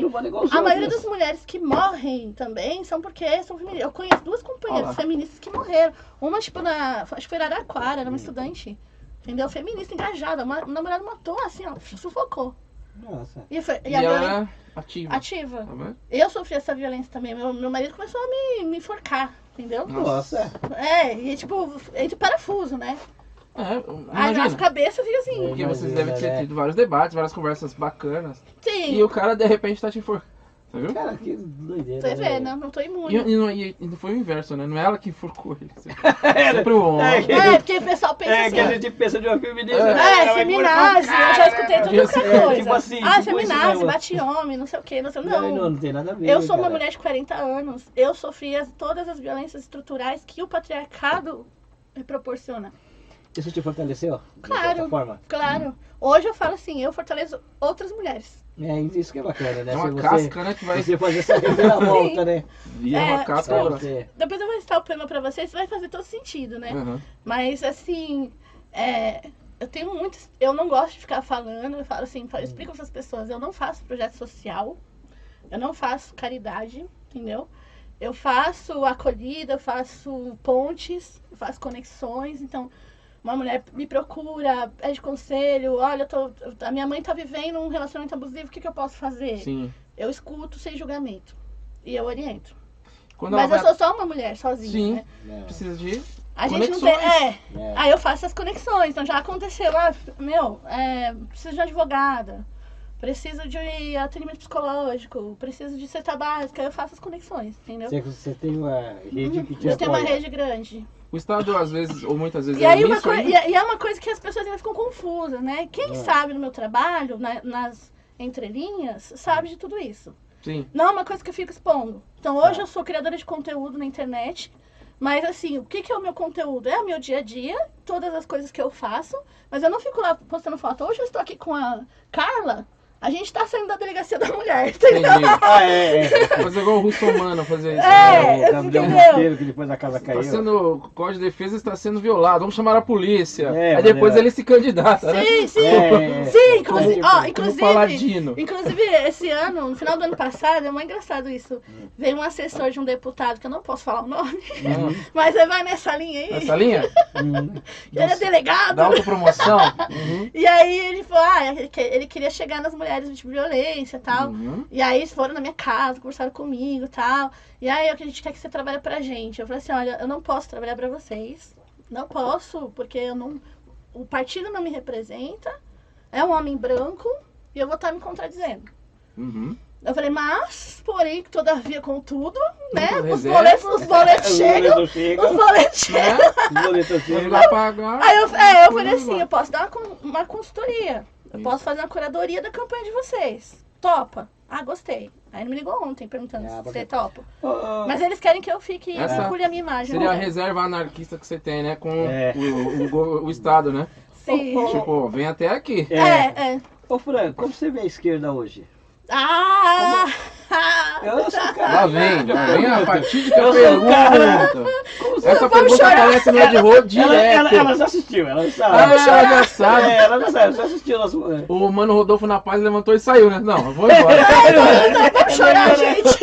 a maioria das mulheres que morrem também são porque são feministas. Eu conheço 2 companheiras feministas que morreram. Uma, tipo, acho que foi em Araraquara, era uma estudante. Entendeu? Feminista, engajada. O namorado matou, assim, ó, sufocou. Nossa. E ela ativa. Tá, eu sofri essa violência também. Meu marido começou a me enforcar, entendeu? Nossa. E tipo, de parafuso, né? As cabeças fica assim. Porque vocês devem ter tido vários debates, várias conversas bacanas. Sim. E o cara de repente tá te enforcando. Você viu? Cara, que doideira. Você vê, não tô imune. E não foi o inverso, né? Não é ela que enforcou ele. Sempre o homem. Porque o pessoal pensa assim. Que a gente pensa de uma feminista. Feminazi. Eu já escutei tudo outra coisa. Tipo assim. Feminazi, bate homem, não sei o que. Não tem nada a ver. Eu sou uma mulher de 40 anos. Eu sofri todas as violências estruturais que o patriarcado proporciona. Isso te fortaleceu? Claro. Hoje eu falo assim, eu fortaleço outras mulheres. Isso que é bacana, né? É uma casca, né? Que vai... Você fazer essa reviravolta, né? Uma casca. Depois eu vou estar o pano pra vocês, vai fazer todo sentido, né? Mas assim, eu não gosto de ficar falando, eu falo assim, eu explico para as pessoas, eu não faço projeto social, eu não faço caridade, entendeu? Eu faço acolhida, eu faço pontes, eu faço conexões, então... Uma mulher me procura, pede conselho, olha, a minha mãe tá vivendo um relacionamento abusivo, o que eu posso fazer? Sim. Eu escuto sem julgamento. E eu oriento. Mas eu sou só uma mulher, sozinha, sim, né? Precisa de a conexões. Gente não tem... Aí eu faço as conexões. Então já aconteceu, preciso de advogada, preciso de atendimento psicológico, preciso de cesta básica, eu faço as conexões, entendeu? Você tem uma rede que te Eu tenho uma rede grande. O Estado, às vezes, ou muitas vezes, e é uma coisa que as pessoas ainda ficam confusas, né? Quem sabe no meu trabalho, nas entrelinhas, sabe de tudo isso. Sim. Não é uma coisa que eu fico expondo. Então, hoje eu sou criadora de conteúdo na internet, mas, assim, o que é o meu conteúdo? É o meu dia a dia, todas as coisas que eu faço, mas eu não fico lá postando foto. Hoje eu estou aqui com a Carla. A gente tá saindo da delegacia da mulher, entendeu? Fazer igual o Russomano fazer isso. O Gabriel Monteiro, que depois a casa caiu. O Código de Defesa está sendo violado, vamos chamar a polícia. Aí depois ele se candidata, né? Sim, inclusive, como paladino. Inclusive, esse ano, no final do ano passado, é muito engraçado isso. Veio um assessor de um deputado, que eu não posso falar o nome, mas ele vai nessa linha aí. Nessa linha? Ele é delegado. Da autopromoção. E aí ele falou, ele queria chegar nas mulheres de violência e tal. E aí eles foram na minha casa, conversaram comigo e tal. E aí a gente quer que você trabalhe pra gente. Eu falei assim, olha, eu não posso trabalhar pra vocês. Não posso, porque o partido não me representa. É um homem branco e eu vou estar me contradizendo. Eu falei, mas, porém, todavia, contudo, né? Os boletos chegam. Os boletos chegam. Aí eu falei assim, eu posso dar uma consultoria. Eu posso fazer uma curadoria da campanha de vocês. Topa? Gostei. Aí ele me ligou ontem perguntando se você topa. Mas eles querem que eu fique e procure a minha imagem. Seria a reserva anarquista que você tem, né? Com o Estado, né? Sim. Tipo, vem até aqui. Ô, Fran, como você vê a esquerda hoje? Lá vem a fatídica pergunta. Essa pergunta aparece no Ed Road direto. Ela já assistiu, ela sabe. Ela já sabe. Ela já sabe, já assistiu. O Mano Rodolfo na Paz levantou e saiu, né? Não, eu vou embora. Não vai chorar, gente.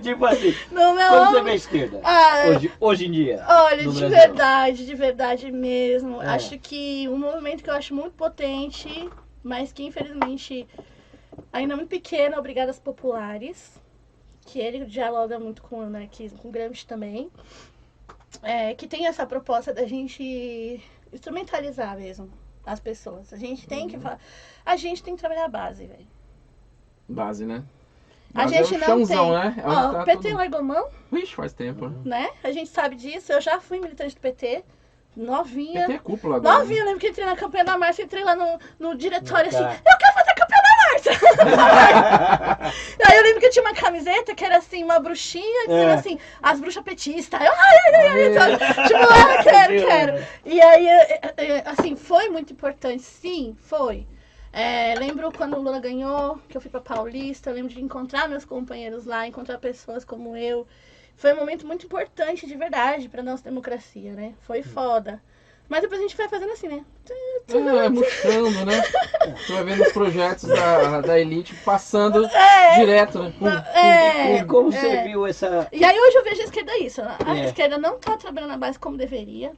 Tipo assim, como você vê a esquerda hoje em dia? Olha, de verdade mesmo. Acho que um movimento que eu acho muito potente, mas que infelizmente ainda é muito pequeno, Brigadas Populares, que ele dialoga muito com o anarquismo, com o Gramsci também, que tem essa proposta da gente instrumentalizar mesmo as pessoas. A gente tem que falar, a gente tem que trabalhar a base, velho. Base, né? A gente não chãozão, tem. Né? Ó, o PT largou mão. Vixe, faz tempo. Né? A gente sabe disso. Eu já fui militante do PT. Novinha. PT é cúpula agora. Novinha, eu lembro que entrei na campanha da Márcia, entrei lá no diretório assim, eu quero fazer a campanha da Márcia! Aí eu lembro que eu tinha uma camiseta que era assim, uma bruxinha, dizendo assim, as bruxas petistas. Eu, tipo, quero. E aí, assim, foi muito importante, sim, foi. Lembro quando o Lula ganhou, que eu fui pra Paulista, eu lembro de encontrar meus companheiros lá, encontrar pessoas como eu. Foi um momento muito importante, de verdade, pra nossa democracia, né? Foi foda. Mas depois a gente vai fazendo assim, né? Murchando, né? Você vai vendo os projetos da elite passando direto, né? E como você viu essa... E aí hoje eu vejo a esquerda isso. A esquerda não tá trabalhando na base como deveria.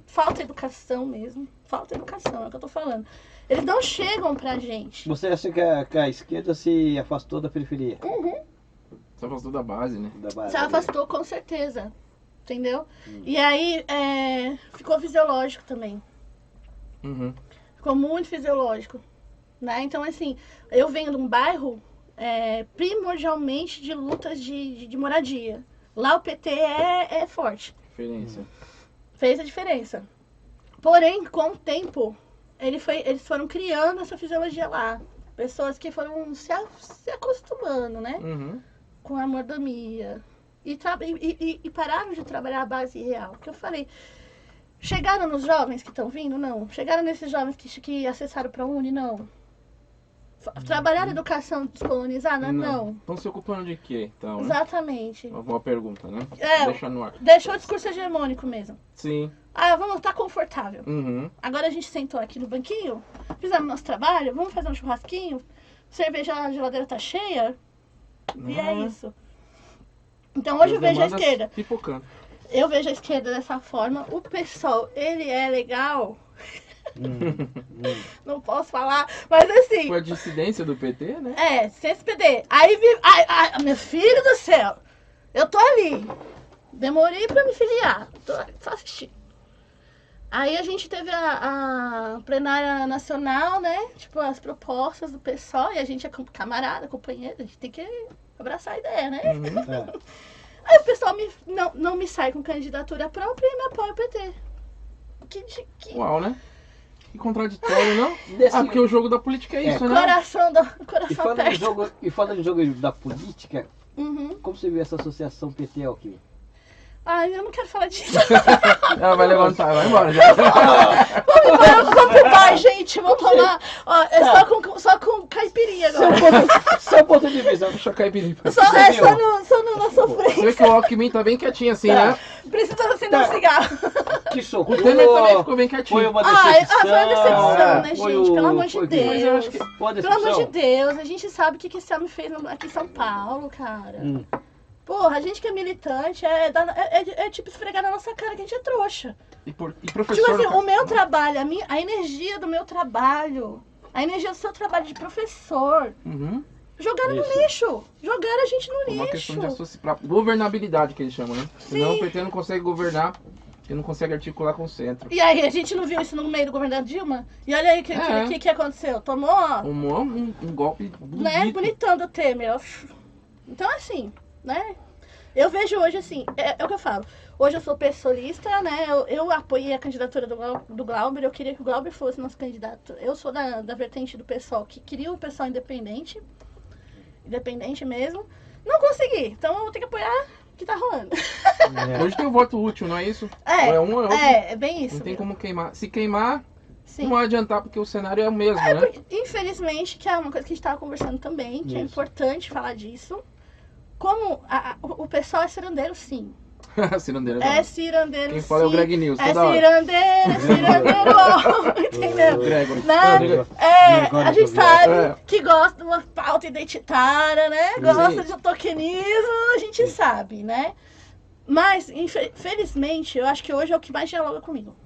Falta educação mesmo. Falta educação, é o que eu tô falando. Eles não chegam pra gente. Você acha que a esquerda se afastou da periferia? Se afastou da base, né? Se afastou, com certeza. Entendeu? E aí, ficou fisiológico também. Ficou muito fisiológico. Né? Então, assim, eu venho de um bairro primordialmente de lutas de moradia. Lá o PT é forte. Fez a diferença. Porém, com o tempo, eles foram criando essa fisiologia lá. Pessoas que foram se acostumando, né? Com a mordomia. E pararam de trabalhar a base real. Porque eu falei, chegaram nos jovens que estão vindo? Não. Chegaram nesses jovens que acessaram para a Uni? Não. Trabalhar a educação descolonizada? Não. Estão se ocupando de quê, então? Né? Exatamente. Uma boa pergunta, né? Deixa no ar. Deixou o discurso hegemônico mesmo. Sim. Vamos estar confortável. Agora a gente sentou aqui no banquinho, fizemos nosso trabalho, vamos fazer um churrasquinho, cerveja, a geladeira tá cheia, e é isso. Então hoje eu vejo a esquerda. Pipocando. Eu vejo a esquerda dessa forma. O PSOL, ele é legal. Não posso falar, mas assim... Foi a dissidência do PT, né? CSPD. Aí, meu filho do céu, eu tô ali. Demorei pra me filiar. Tô só assistindo. Aí a gente teve a plenária nacional, né? Tipo, as propostas do PSOL. E a gente é camarada, companheiro. A gente tem que abraçar a ideia, né? Aí o pessoal não me sai com candidatura própria e me apoia o PT. Uau, né? Que contraditório, não? Porque o jogo da política é isso, né? Coração E falando de jogo da política, como você viu essa associação PT-Alckmin? Eu não quero falar disso. Ela vai levantar, vai embora já. Vamos pro bar, gente. Vamos tomar. Só com caipirinha agora. Seu ponto de vista. Deixa a caipirinha. Só na sofrência. Você vê que o Alckmin tá bem quietinho assim, né? Precisa acender um cigarro. Que socorro. O Temer também ficou bem quietinho. Foi uma decepção. Foi uma decepção, né, gente? Pelo amor de Deus. Mas eu acho que... Pelo amor de Deus. A gente sabe o que esse homem fez aqui em São Paulo, cara. Porra, a gente que é militante é tipo esfregar na nossa cara que a gente é trouxa. E professor... Tipo assim, o meu trabalho, a energia do meu trabalho, a energia do seu trabalho de professor, jogaram no lixo. Jogaram a gente no lixo. Uma questão de governabilidade que eles chamam, né? Senão o PT não consegue governar, porque não consegue articular com o centro. E aí, a gente não viu isso no meio do governo da Dilma? E olha aí o que aconteceu. Tomou um golpe bonito. Né? Bonitão do Temer. Então, assim... Né? Eu vejo hoje assim, é o que eu falo. Hoje eu sou pessoalista, né? Eu apoiei a candidatura do Glauber, eu queria que o Glauber fosse nosso candidato. Eu sou da vertente do pessoal que queria o pessoal independente mesmo. Não consegui, então eu vou ter que apoiar o que tá rolando. Hoje tem o voto útil, não é isso? É um ou é outro. É bem isso. Não tem como queimar. Se queimar, sim, não vai adiantar, porque o cenário é o mesmo, né? Porque, infelizmente, que é uma coisa que a gente tava conversando também, que é importante falar disso. Como o pessoal é cirandeiro, sim. Cirandeiro. É cirandeiro, quem sim. fala é o Greg News. É cirandeiro, entendeu? Né? A gente sabe que gosta de uma pauta identitária, né? Gosta de um tokenismo, a gente sabe, né? Mas, infelizmente, eu acho que hoje é o que mais dialoga comigo.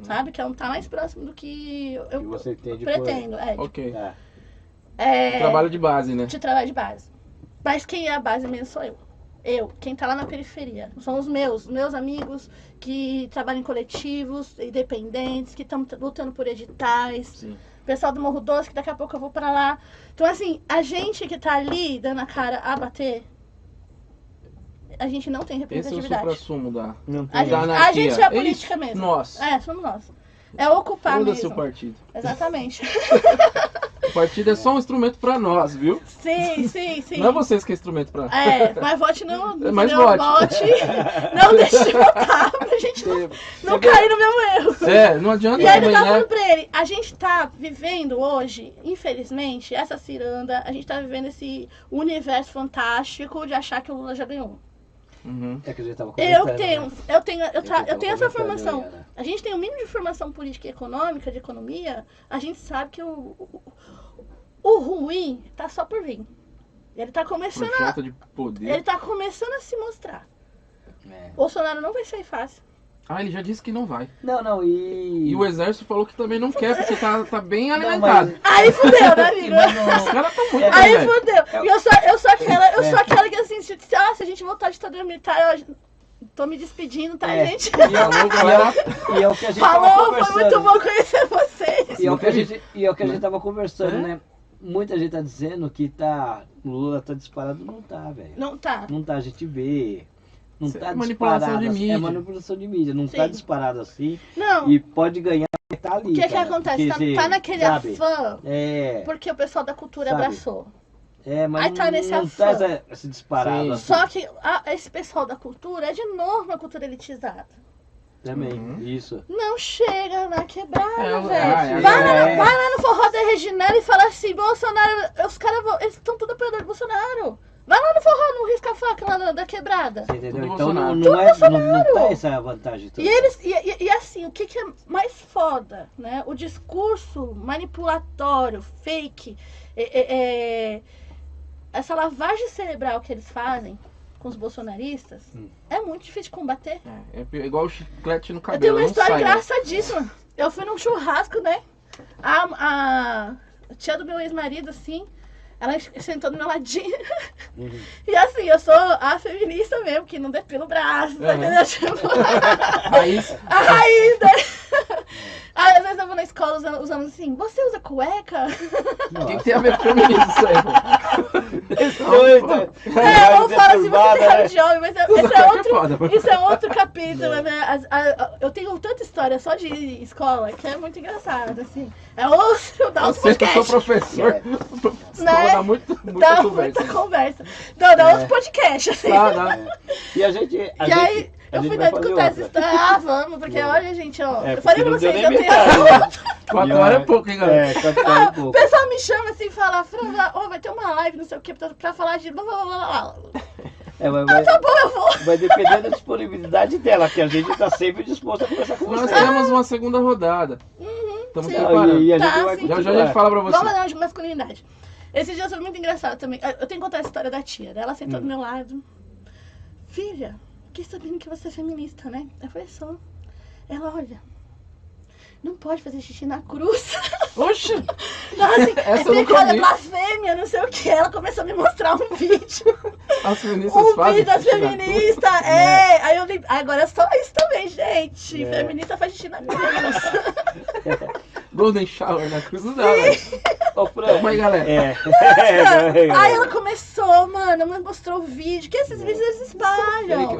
Sabe? Que é tá mais próximo do que eu pretendo. Ok. Trabalho de base, né? De trabalho de base. Mas quem é a base mesmo sou eu. quem tá lá na periferia. São os meus amigos que trabalham em coletivos, independentes, que estão lutando por editais. Sim. Pessoal do Morro Doce, que daqui a pouco eu vou pra lá. Então, assim, a gente que tá ali dando a cara a bater, a gente não tem representatividade. Esse é o supra-sumo da a gente é a política mesmo. Nós. Somos nós. É ocupar mesmo. Seu partido. Exatamente. O partido é só um instrumento pra nós, viu? Sim. Não é vocês que é instrumento pra... mas vote não. Mas vote. Não deixe de votar pra gente não cair no mesmo erro. Não adianta. E aí eu tava falando pra ele, a gente tá vivendo hoje, infelizmente, essa ciranda, a gente tá vivendo esse universo fantástico de achar que o Lula já ganhou. Uhum. É que a gente tava eu tenho essa formação. A gente tem o mínimo de formação política e econômica, de economia, a gente sabe que o ruim tá só por vir. Ele tá começando de poder. Ele tá começando a se mostrar. Bolsonaro não vai sair fácil. Ele já disse que não vai. Não, E o exército falou que também não quer, porque tá bem alimentado. Aí fudeu, né, amigo? Os caras estão muito Aí fudeu. E eu sou aquela que assim, se a gente voltar de ditadura militar, eu tô me despedindo, tá, gente? E é o que a gente tava conversando. Foi muito bom conhecer vocês. E é o que a gente tava conversando, né? Muita gente tá dizendo que o Lula tá disparado. Não tá, velho. Não tá. Não tá, a gente vê. Não tá manipulação disparado. de mídia. É manipulação de mídia. Não tá disparado assim. Não. E pode ganhar e tá ali. O que acontece? Tá naquele afã. Porque o pessoal da cultura abraçou. Mas aí tá nesse não afã. tá esse disparado assim. Só que esse pessoal da cultura é de novo uma cultura elitizada. Também, isso. Não chega na quebrada, velho. Vai lá no forró da Reginaldo e fala assim, Bolsonaro, os caras eles estão tudo apoiador do Bolsonaro. Vai lá no forró, no risca-faca lá da quebrada. Você entendeu? Então não tá essa vantagem toda. E assim, o que é mais foda, né? O discurso manipulatório, fake, essa lavagem cerebral que eles fazem com os bolsonaristas, é muito difícil de combater. É igual o chiclete no cabelo. Eu tenho uma história engraçadíssima. Eu fui num churrasco, né? A tia do meu ex-marido, assim, ela sentou do meu ladinho. E assim, eu sou a feminista mesmo, que não depila o braço, tá entendendo? Tipo, a raiz, né? Aí, às vezes eu vou na escola usando assim, você usa cueca? O que tem a ver com feminista isso aí, eu falo assim, você tem cara de homem, mas isso é outro capítulo, né? Eu tenho tanta história só de escola que é muito engraçado, assim. É outro, dá uns podcasts. Eu sou professor, né? Dá muita conversa. Dá outros podcasts, assim. E a gente... E aí... Eu fui dando com essa história. Vamos, porque olha, gente, eu falei pra vocês, eu tenho... 4 horas é pouco, hein, galera? 4 horas é pouco. O pessoal me chama assim e fala, Fran, vai ter uma live, não sei o que, pra falar de... Tá bom, eu vou. Vai depender da disponibilidade dela, que a gente tá sempre disposto a conversar com você. Nós temos uma segunda rodada. Estamos preparando. E a gente vai já a gente fala pra você. Vamos falar de masculinidade. Esse dia foi muito engraçado também. Eu tenho que contar a história da tia. Ela sentou do meu lado. Filha... Fiquei sabendo que você é feminista, né? Eu falei, sou. Ela, olha, não pode fazer xixi na cruz. Oxe! Nossa, é pecado, é blasfêmia, não sei o que. Ela começou a me mostrar um vídeo. As feministas fazem vídeo das feministas, Aí eu li, agora é só isso também, gente. Feminista faz xixi na cruz. Golden Shower na cruz não dá, velho. Calma aí, galera. Aí ela começou, mano, mostrou o vídeo. Que esses vídeos eles espalham.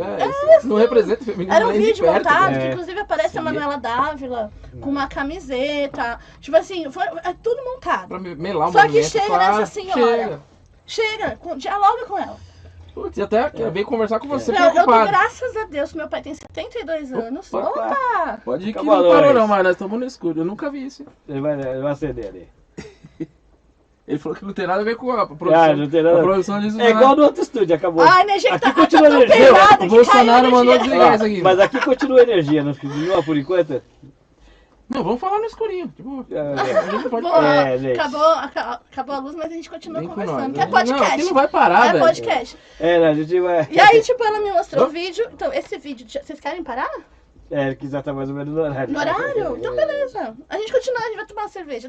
Não representa o feminismo. Era um vídeo montado, que inclusive aparece a Manuela Dávila com uma camiseta. Tipo assim, é tudo montado. Pra melar o Só movimento, que chega nessa senhora. Chega, dialoga com ela. Putz, até veio conversar com você, preocupado. Graças a Deus, meu pai tem 72 anos. Opa! Pode ir que não parou não, mas nós estamos no escuro. Eu nunca vi isso. Ele vai acender ali. Ele falou que não tem nada a ver com a produção. Não tem nada. A produção disso é igual no outro estúdio, acabou. A energia aqui continua a energia. O Bolsonaro mandou desligar isso aqui. Mas aqui continua a energia, não continua por enquanto? Não, vamos falar no escurinho. Tipo, a gente pode acabou a luz, mas a gente continua conversando. É podcast. Não, aqui não vai parar, velho. É podcast. A gente vai... E aí, tipo, ela me mostrou o vídeo. Então, esse vídeo, vocês querem parar? Que já tá mais ou menos no horário. No horário? Então, beleza. A gente continua, a gente vai tomar uma cerveja.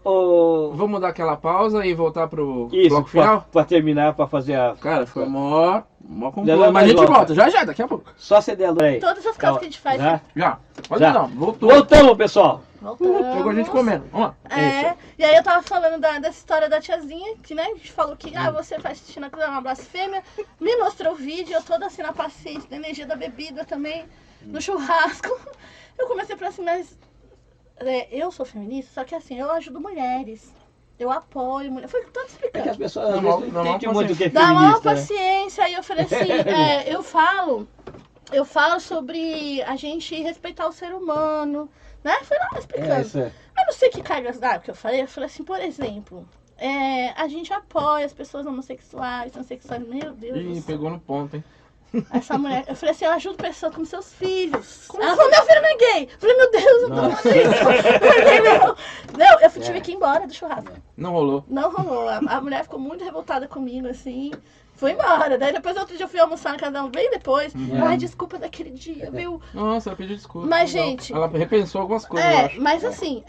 Vamos dar aquela pausa e voltar pro Isso, bloco final? Pra terminar, pra fazer a... Cara, foi mó concluído. Mas a gente volta, já, daqui a pouco. Só acender a luz aí. Todas as coisas que a gente faz. Já. Pode Já. não, voltou. Voltamos, pessoal. Pegou a gente comendo. Vamos lá. E aí eu tava falando dessa história da tiazinha, que né, a gente falou que você faz xixi na cozinha, é uma blasfêmia. Me mostrou o vídeo, eu toda assim na paciência, na energia da bebida também, no churrasco. Eu comecei a falar assim, mas eu sou feminista, só que assim, eu ajudo mulheres. Eu apoio mulheres. Foi tudo explicando. É que as pessoas não entendem muito o que é feminista. Dá maior paciência. Aí eu falei assim, eu falo sobre a gente respeitar o ser humano, né? Foi lá explicando. Eu não sei que cargas d'água que eu falei assim, por exemplo, a gente apoia as pessoas homossexuais, transexuais, meu Deus. Ih, pegou no ponto, hein? Essa mulher, eu falei assim, eu ajudo pessoas como seus filhos. Ela falou, meu filho não é gay. Eu falei, meu Deus, eu tô falando isso. Não, eu tive que ir embora do churrasco. Não rolou. Não rolou. A mulher ficou muito revoltada comigo, assim. Foi embora. Daí depois outro dia eu fui almoçar na casa dela bem depois. Ai, desculpa daquele dia, viu? Nossa, ela pediu desculpa. Mas, gente... Ela repensou algumas coisas, eu acho. Mas assim,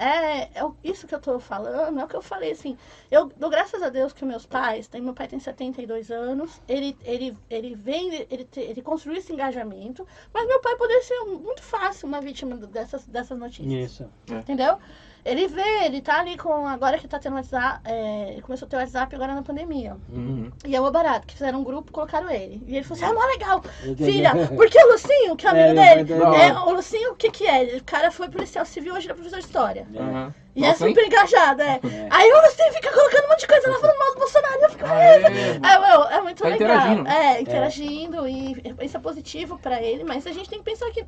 isso que eu tô falando, é o que eu falei, assim. Eu dou graças a Deus que meus pais, meu pai tem 72 anos, ele construiu esse engajamento, mas meu pai poderia ser muito fácil uma vítima dessas notícias. Isso. Entendeu? Ele tá ali com, agora que tá tendo WhatsApp, ele começou a ter WhatsApp agora na pandemia. E é o barato, que fizeram um grupo, colocaram ele. E ele falou assim, mó legal, filha, porque o Lucinho, que é amigo dele, o Lucinho, o que é? O cara foi policial civil, hoje ele é professor de história. E é super engajado, Aí o Lucinho fica colocando um monte de coisa lá, falando mal do Bolsonaro, e eu fico, é muito legal. Interagindo, e isso é positivo pra ele, mas a gente tem que pensar que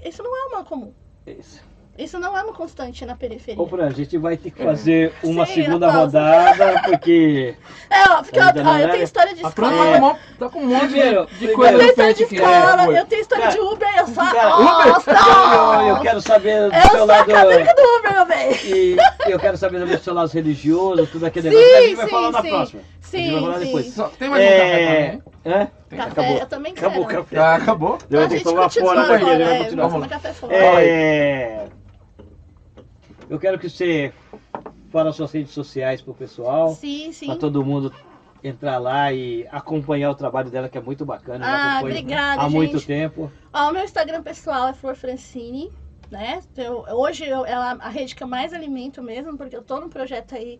isso não é uma comum. Isso não é uma constante na periferia. A gente vai ter que fazer uma segunda rodada, porque... eu tenho história de escola. Tá com um monte de coisa. Eu tenho história de escola, eu tenho história de Uber, eu só... Eu quero saber do seu lado... Eu sou a do Uber, meu bem. E eu quero saber do seu lado religioso, tudo aquele negócio. A gente vai falar na próxima. Sim, vai falar depois. Tem mais um café também? Café, acabou. Eu também quero. Acabou o café. Acabou? Eu vou ter que tomar fora daqui, ele vai continuar. Vamos tomar café fora. Eu quero que você fale as suas redes sociais pro pessoal. Sim. Pra todo mundo entrar lá e acompanhar o trabalho dela, que é muito bacana. Obrigada, há gente. muito tempo. O meu Instagram pessoal é Flor Francine, né? Hoje é a rede que eu mais alimento mesmo, porque eu tô num projeto aí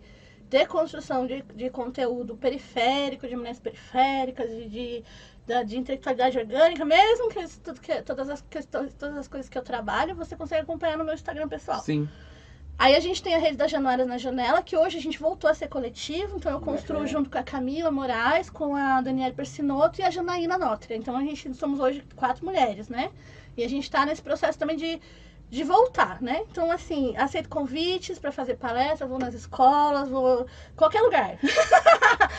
de construção de conteúdo periférico, de mulheres periféricas, de intelectualidade orgânica, mesmo que todas as coisas que eu trabalho, você consegue acompanhar no meu Instagram pessoal. Sim. Aí a gente tem a rede das Januárias na Janela, que hoje a gente voltou a ser coletivo, então eu construo junto com a Camila Moraes, com a Daniela Persinotto e a Janaína Nótria. Então a gente somos hoje 4 mulheres, né? E a gente tá nesse processo também de voltar, né? Então, assim, aceito convites para fazer palestras, vou nas escolas, vou qualquer lugar.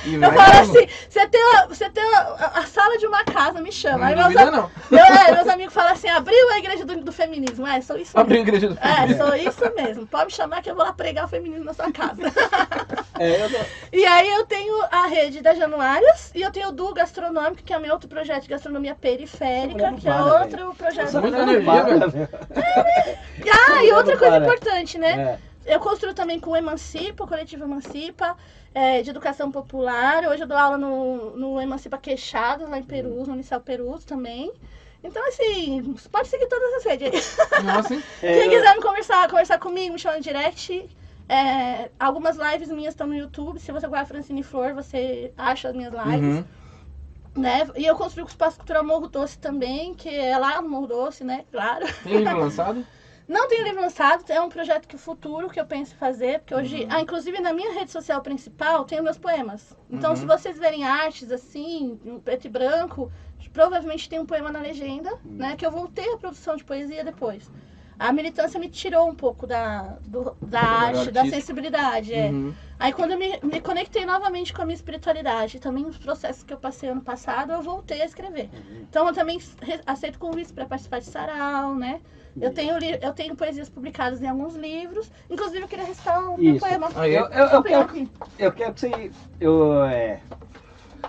Eu falo assim, você tem a sala de uma casa, me chama. Aí meus amigos falam assim, abriu a igreja do feminismo. Sou isso mesmo. Abriu a igreja do feminismo. Sou isso mesmo. Pode me chamar que eu vou lá pregar o feminismo na sua casa. E aí eu tenho a rede das Januárias e eu tenho o Du Gastronômico, que é o meu outro projeto de gastronomia periférica, que é outro projeto. Muita energia, e outra coisa importante, né? Eu construo também com o Emancipa, o coletivo Emancipa, de educação popular. Hoje eu dou aula no Emancipa Queixados, lá em Perus, no Unicel Perus também. Então, assim, pode seguir todas as redes aí. Nossa, Quem quiser me conversar comigo, me chama no direct. Algumas lives minhas estão no YouTube. Se você guardar Francine Flor, você acha as minhas lives. Né? E eu construí o Espaço Cultural Morro Doce também, que é lá no Morro Doce, né? Claro. Tem livro lançado? Não tem livro lançado, é um projeto que futuro que eu penso em fazer, porque hoje, inclusive na minha rede social principal, tem os meus poemas. Então, se vocês verem artes assim, em preto e branco, provavelmente tem um poema na legenda, né? Que eu vou ter a produção de poesia depois. A militância me tirou um pouco da arte, da sensibilidade. Aí quando eu me conectei novamente com a minha espiritualidade, também os processos que eu passei ano passado, eu voltei a escrever. Então eu também aceito convites para participar de sarau, né? Eu tenho poesias publicadas em alguns livros. Inclusive eu queria recitar um poema. Eu quero que você...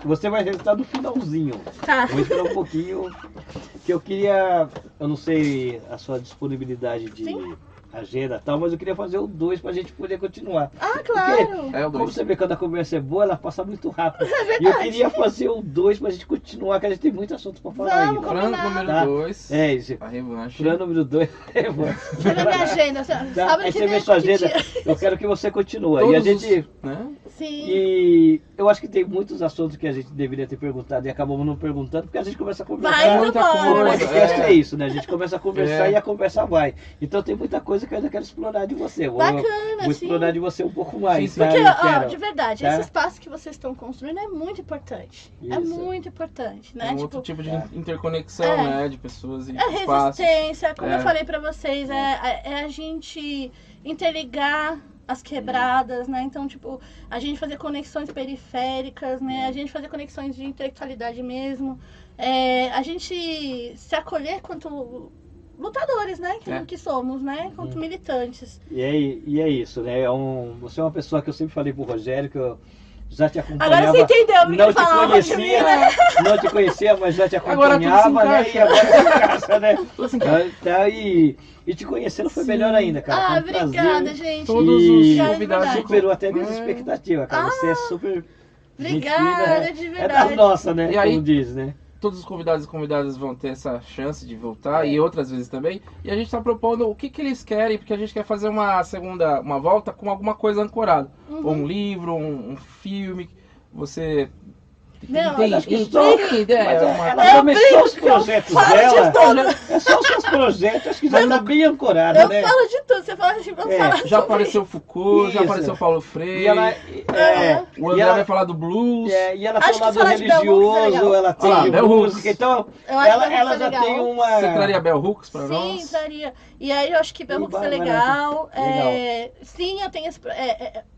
Você vai recitar no finalzinho. Tá. Vou esperar um pouquinho. Que eu queria... Eu não sei a sua disponibilidade agenda e tal, mas eu queria fazer o 2 pra gente poder continuar. Ah, claro! Porque, como você vê, quando a conversa é boa, ela passa muito rápido. E eu queria fazer o 2 pra gente continuar, que a gente tem muito assunto pra falar ainda. Fran número 2. É isso. A revanche. Fran número 2, a revanche. Deixa eu ver minha agenda. Sabe Essa é a minha sua agenda. Eu quero que você continue. Todos e a gente... né? Sim. E eu acho que tem muitos assuntos que a gente deveria ter perguntado e acabamos não perguntando, porque a gente começa a conversar. Vai, muita então coisa. O podcast é isso, né? A gente começa a conversar e a conversa vai. Então tem muita coisa que eu ainda quero explorar de você. Bacana, vou explorar de você um pouco mais. Sim, Tá? Porque, Eu ó, quero. de verdade, Tá? esse espaço que vocês estão construindo é muito importante. É Isso. muito importante, né? É um outro tipo de interconexão, é. né? De pessoas e É espaços. resistência, como É. eu falei pra vocês, é a gente interligar as quebradas, né? Então, tipo, a gente fazer conexões periféricas, né? A gente fazer conexões de intelectualidade mesmo. A gente se acolher quanto lutadores, né? Que somos, né? Quanto militantes. E é isso, né? Você é uma pessoa que eu sempre falei pro Rogério, que eu já te acompanhava. Agora você entendeu porque não eu te falava conhecia, de mim, né? não te conhecia, mas já te Agora tudo se acompanhava, né? encaixa. E agora se encaixa, né? Tudo se encaixa. Tá, e te conhecendo foi melhor ainda, cara. Foi um Obrigada, prazer. gente. Todos E os convidados superou até minhas expectativas, cara. Você é super Obrigada, gente de fina, verdade. É da nossa, né? E aí- Como diz, né? Todos os convidados e convidadas vão ter essa chance de voltar e outras vezes também. E a gente está propondo o que eles querem, porque a gente quer fazer uma volta com alguma coisa ancorada. Ou um livro, um filme. Você Não, acho que ideia. Ela começou os projetos dela. É só os seus projetos, acho que já está bem ancorada, Eu né? falo de tudo, você fala assim, vamos falar Já sobre apareceu Foucault, já Isso. apareceu Paulo Freire. E ela, O André vai falar do blues. e ela Acho foi lá que do falar de Bell Hooks é religioso, legal. ela tem Ah, de Bell música, Hooks. então Eu acho que ela vai já ser legal. tem uma... Você traria Bell Hooks pra Sim, nós? traria. E aí eu acho que Bell Hooks é vai lá. legal. Legal. Sim, eu tenho esse.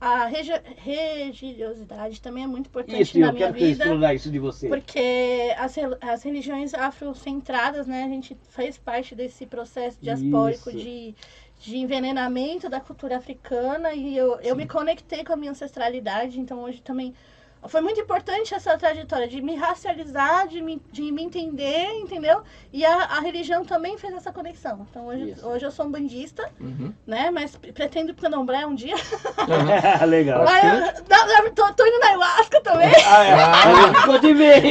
A religiosidade também é muito importante Isso, na eu minha quero vida. explorar isso de você. Porque as religiões afrocentradas, né? A gente fez parte desse processo diaspórico Isso. de envenenamento da cultura africana e eu me conectei com a minha ancestralidade, então hoje também foi muito importante essa trajetória de me racializar, de me entender, entendeu? E a religião também fez essa conexão. Então hoje eu sou um bandista, né? Mas pretendo ir pro candomblé um dia. Legal. Mas tô indo na ayahuasca também. Pode ver.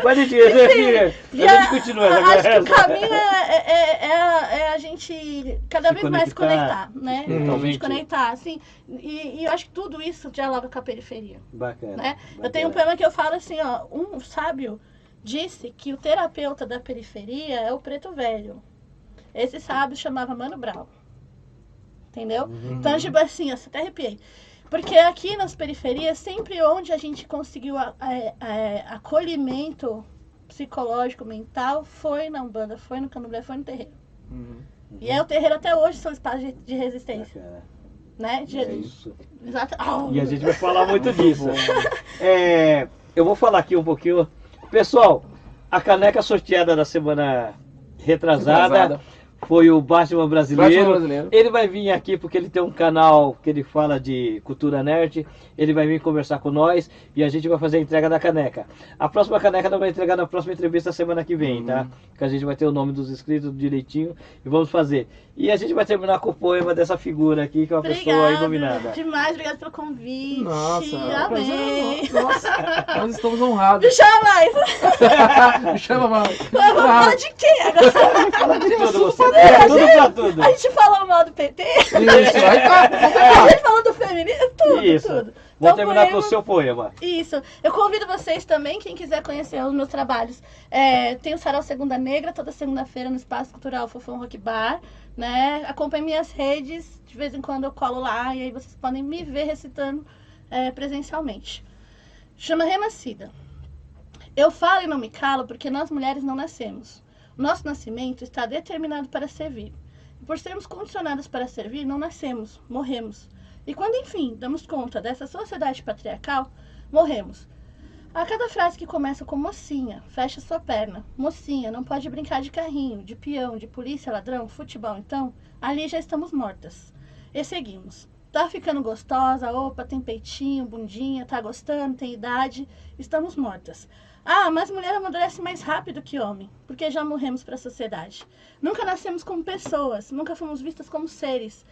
Pode ver. A gente continua. Acho que o caminho é a gente cada vez mais conectar, né? A gente conectar, assim. E eu acho que tudo isso dialoga com a periferia. Bacana. Né? Eu tenho um poema que eu falo assim, ó, um sábio disse que o terapeuta da periferia é o preto velho. Esse sábio chamava Mano Brown. Entendeu? Então, tipo assim, eu até arrepiei. Porque aqui nas periferias, sempre onde a gente conseguiu acolhimento psicológico, mental, foi na Umbanda, foi no Candomblé, foi no terreiro. E o terreiro até hoje são espaços de resistência. Bacana. Né? É isso. Exato. E a gente vai falar muito disso. Eu vou falar aqui um pouquinho. Pessoal, a caneca sorteada da semana retrasada foi o Batman brasileiro. Ele vai vir aqui porque ele tem um canal que ele fala de cultura nerd. Ele vai vir conversar com nós e a gente vai fazer a entrega da caneca. A próxima caneca nós vamos entregar na próxima entrevista semana que vem, tá? Que a gente vai ter o nome dos inscritos direitinho e vamos fazer. E a gente vai terminar com o poema dessa figura aqui, que é uma pessoa iluminada. Demais, obrigada pelo convite. Nossa, amém. Nossa, nós estamos honrados. Me chama mais. Me chama mais. Vamos falar de quem agora? Fala de tudo, você. Tudo pra tudo. A gente falou mal do PT. Isso, aí tá. A gente falou do feminismo, tudo, Isso. tudo. Vou Então, terminar com o seu poema. Isso. Eu convido vocês também, quem quiser conhecer os meus trabalhos. Tem o Sarau Segunda Negra, toda segunda-feira no Espaço Cultural Fofão Rock Bar. Né? Acompanhe minhas redes, de vez em quando eu colo lá e aí vocês podem me ver recitando presencialmente. Chama Renascida. Eu falo e não me calo porque nós mulheres não nascemos. O nosso nascimento está determinado para servir. E por sermos condicionadas para servir, não nascemos, morremos. E quando, enfim, damos conta dessa sociedade patriarcal, morremos. A cada frase que começa com mocinha, fecha sua perna. Mocinha, não pode brincar de carrinho, de peão, de polícia, ladrão, futebol, então, ali já estamos mortas. E seguimos. Tá ficando gostosa, opa, tem peitinho, bundinha, tá gostando, tem idade, estamos mortas. Ah, mas mulher amadurece mais rápido que homem, porque já morremos para a sociedade. Nunca nascemos como pessoas, nunca fomos vistas como seres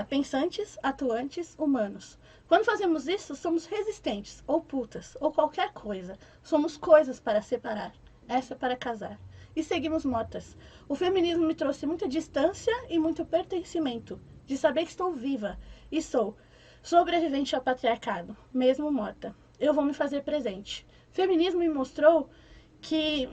pensantes, atuantes, humanos. Quando fazemos isso, somos resistentes, ou putas, ou qualquer coisa. Somos coisas para separar, essa para casar. E seguimos mortas. O feminismo me trouxe muita distância e muito pertencimento, de saber que estou viva e sou sobrevivente ao patriarcado, mesmo morta. Eu vou me fazer presente. Feminismo me mostrou que...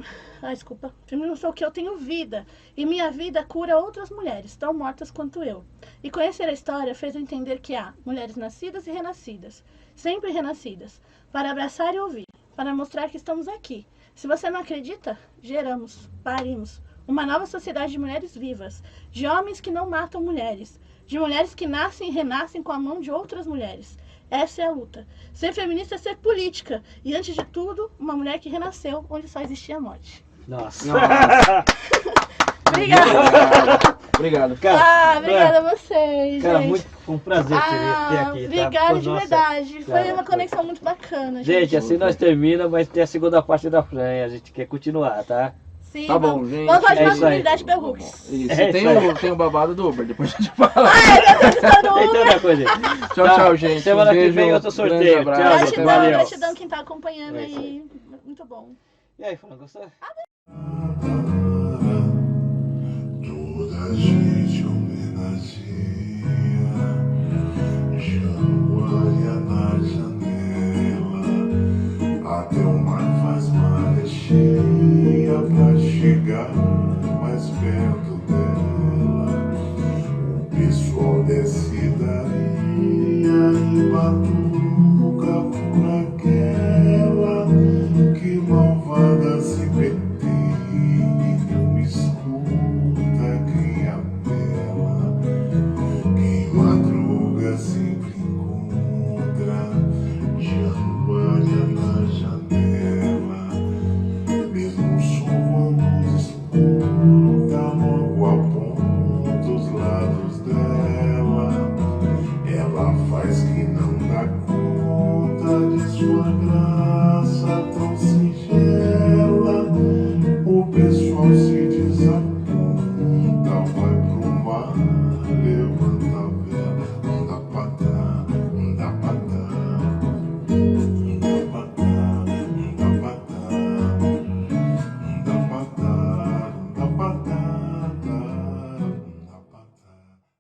Feminismo mostrou que eu tenho vida. E minha vida cura outras mulheres, tão mortas quanto eu. E conhecer a história fez eu entender que há mulheres nascidas e renascidas. Sempre renascidas. Para abraçar e ouvir. Para mostrar que estamos aqui. Se você não acredita, geramos, parimos. Uma nova sociedade de mulheres vivas. De homens que não matam mulheres. De mulheres que nascem e renascem com a mão de outras mulheres. Essa é a luta. Ser feminista é ser política. E, antes de tudo, uma mulher que renasceu onde só existia a morte. Nossa. Obrigada. Obrigado. Cara, obrigada a vocês, cara, gente. muito um prazer ter aqui. Obrigada tá? de verdade. Foi uma conexão muito bacana, gente. Gente, assim nós terminamos, mas tem a segunda parte da Fran. A gente quer continuar, tá? Sim, tá bom, gente. Vamos falar de isso aí. masculinidade pelo Hooks. Isso. É Tem o babado do Uber, depois a gente fala. Tem tanta coisa. Tchau, Tá. tchau, gente. Semana Um que beijo, vem outro grande sorteio. abraço, Tchau, até gente. mais. Valeu. Gratidão quem tá acompanhando É isso aí. Muito bom. E aí, Fran, gostou? Toda a gente homenageia Januária na janela. Até o mar faz maré cheia pra chegar mais perto dela. O pessoal desce daria e batuca por aquela que malvada se penteia. Não escuta quem apela, quem madruga sempre encontra Januária na janela. Mesmo o som quando escuta, logo aponta os lados dela. Ela faz que não dá conta de sua graça.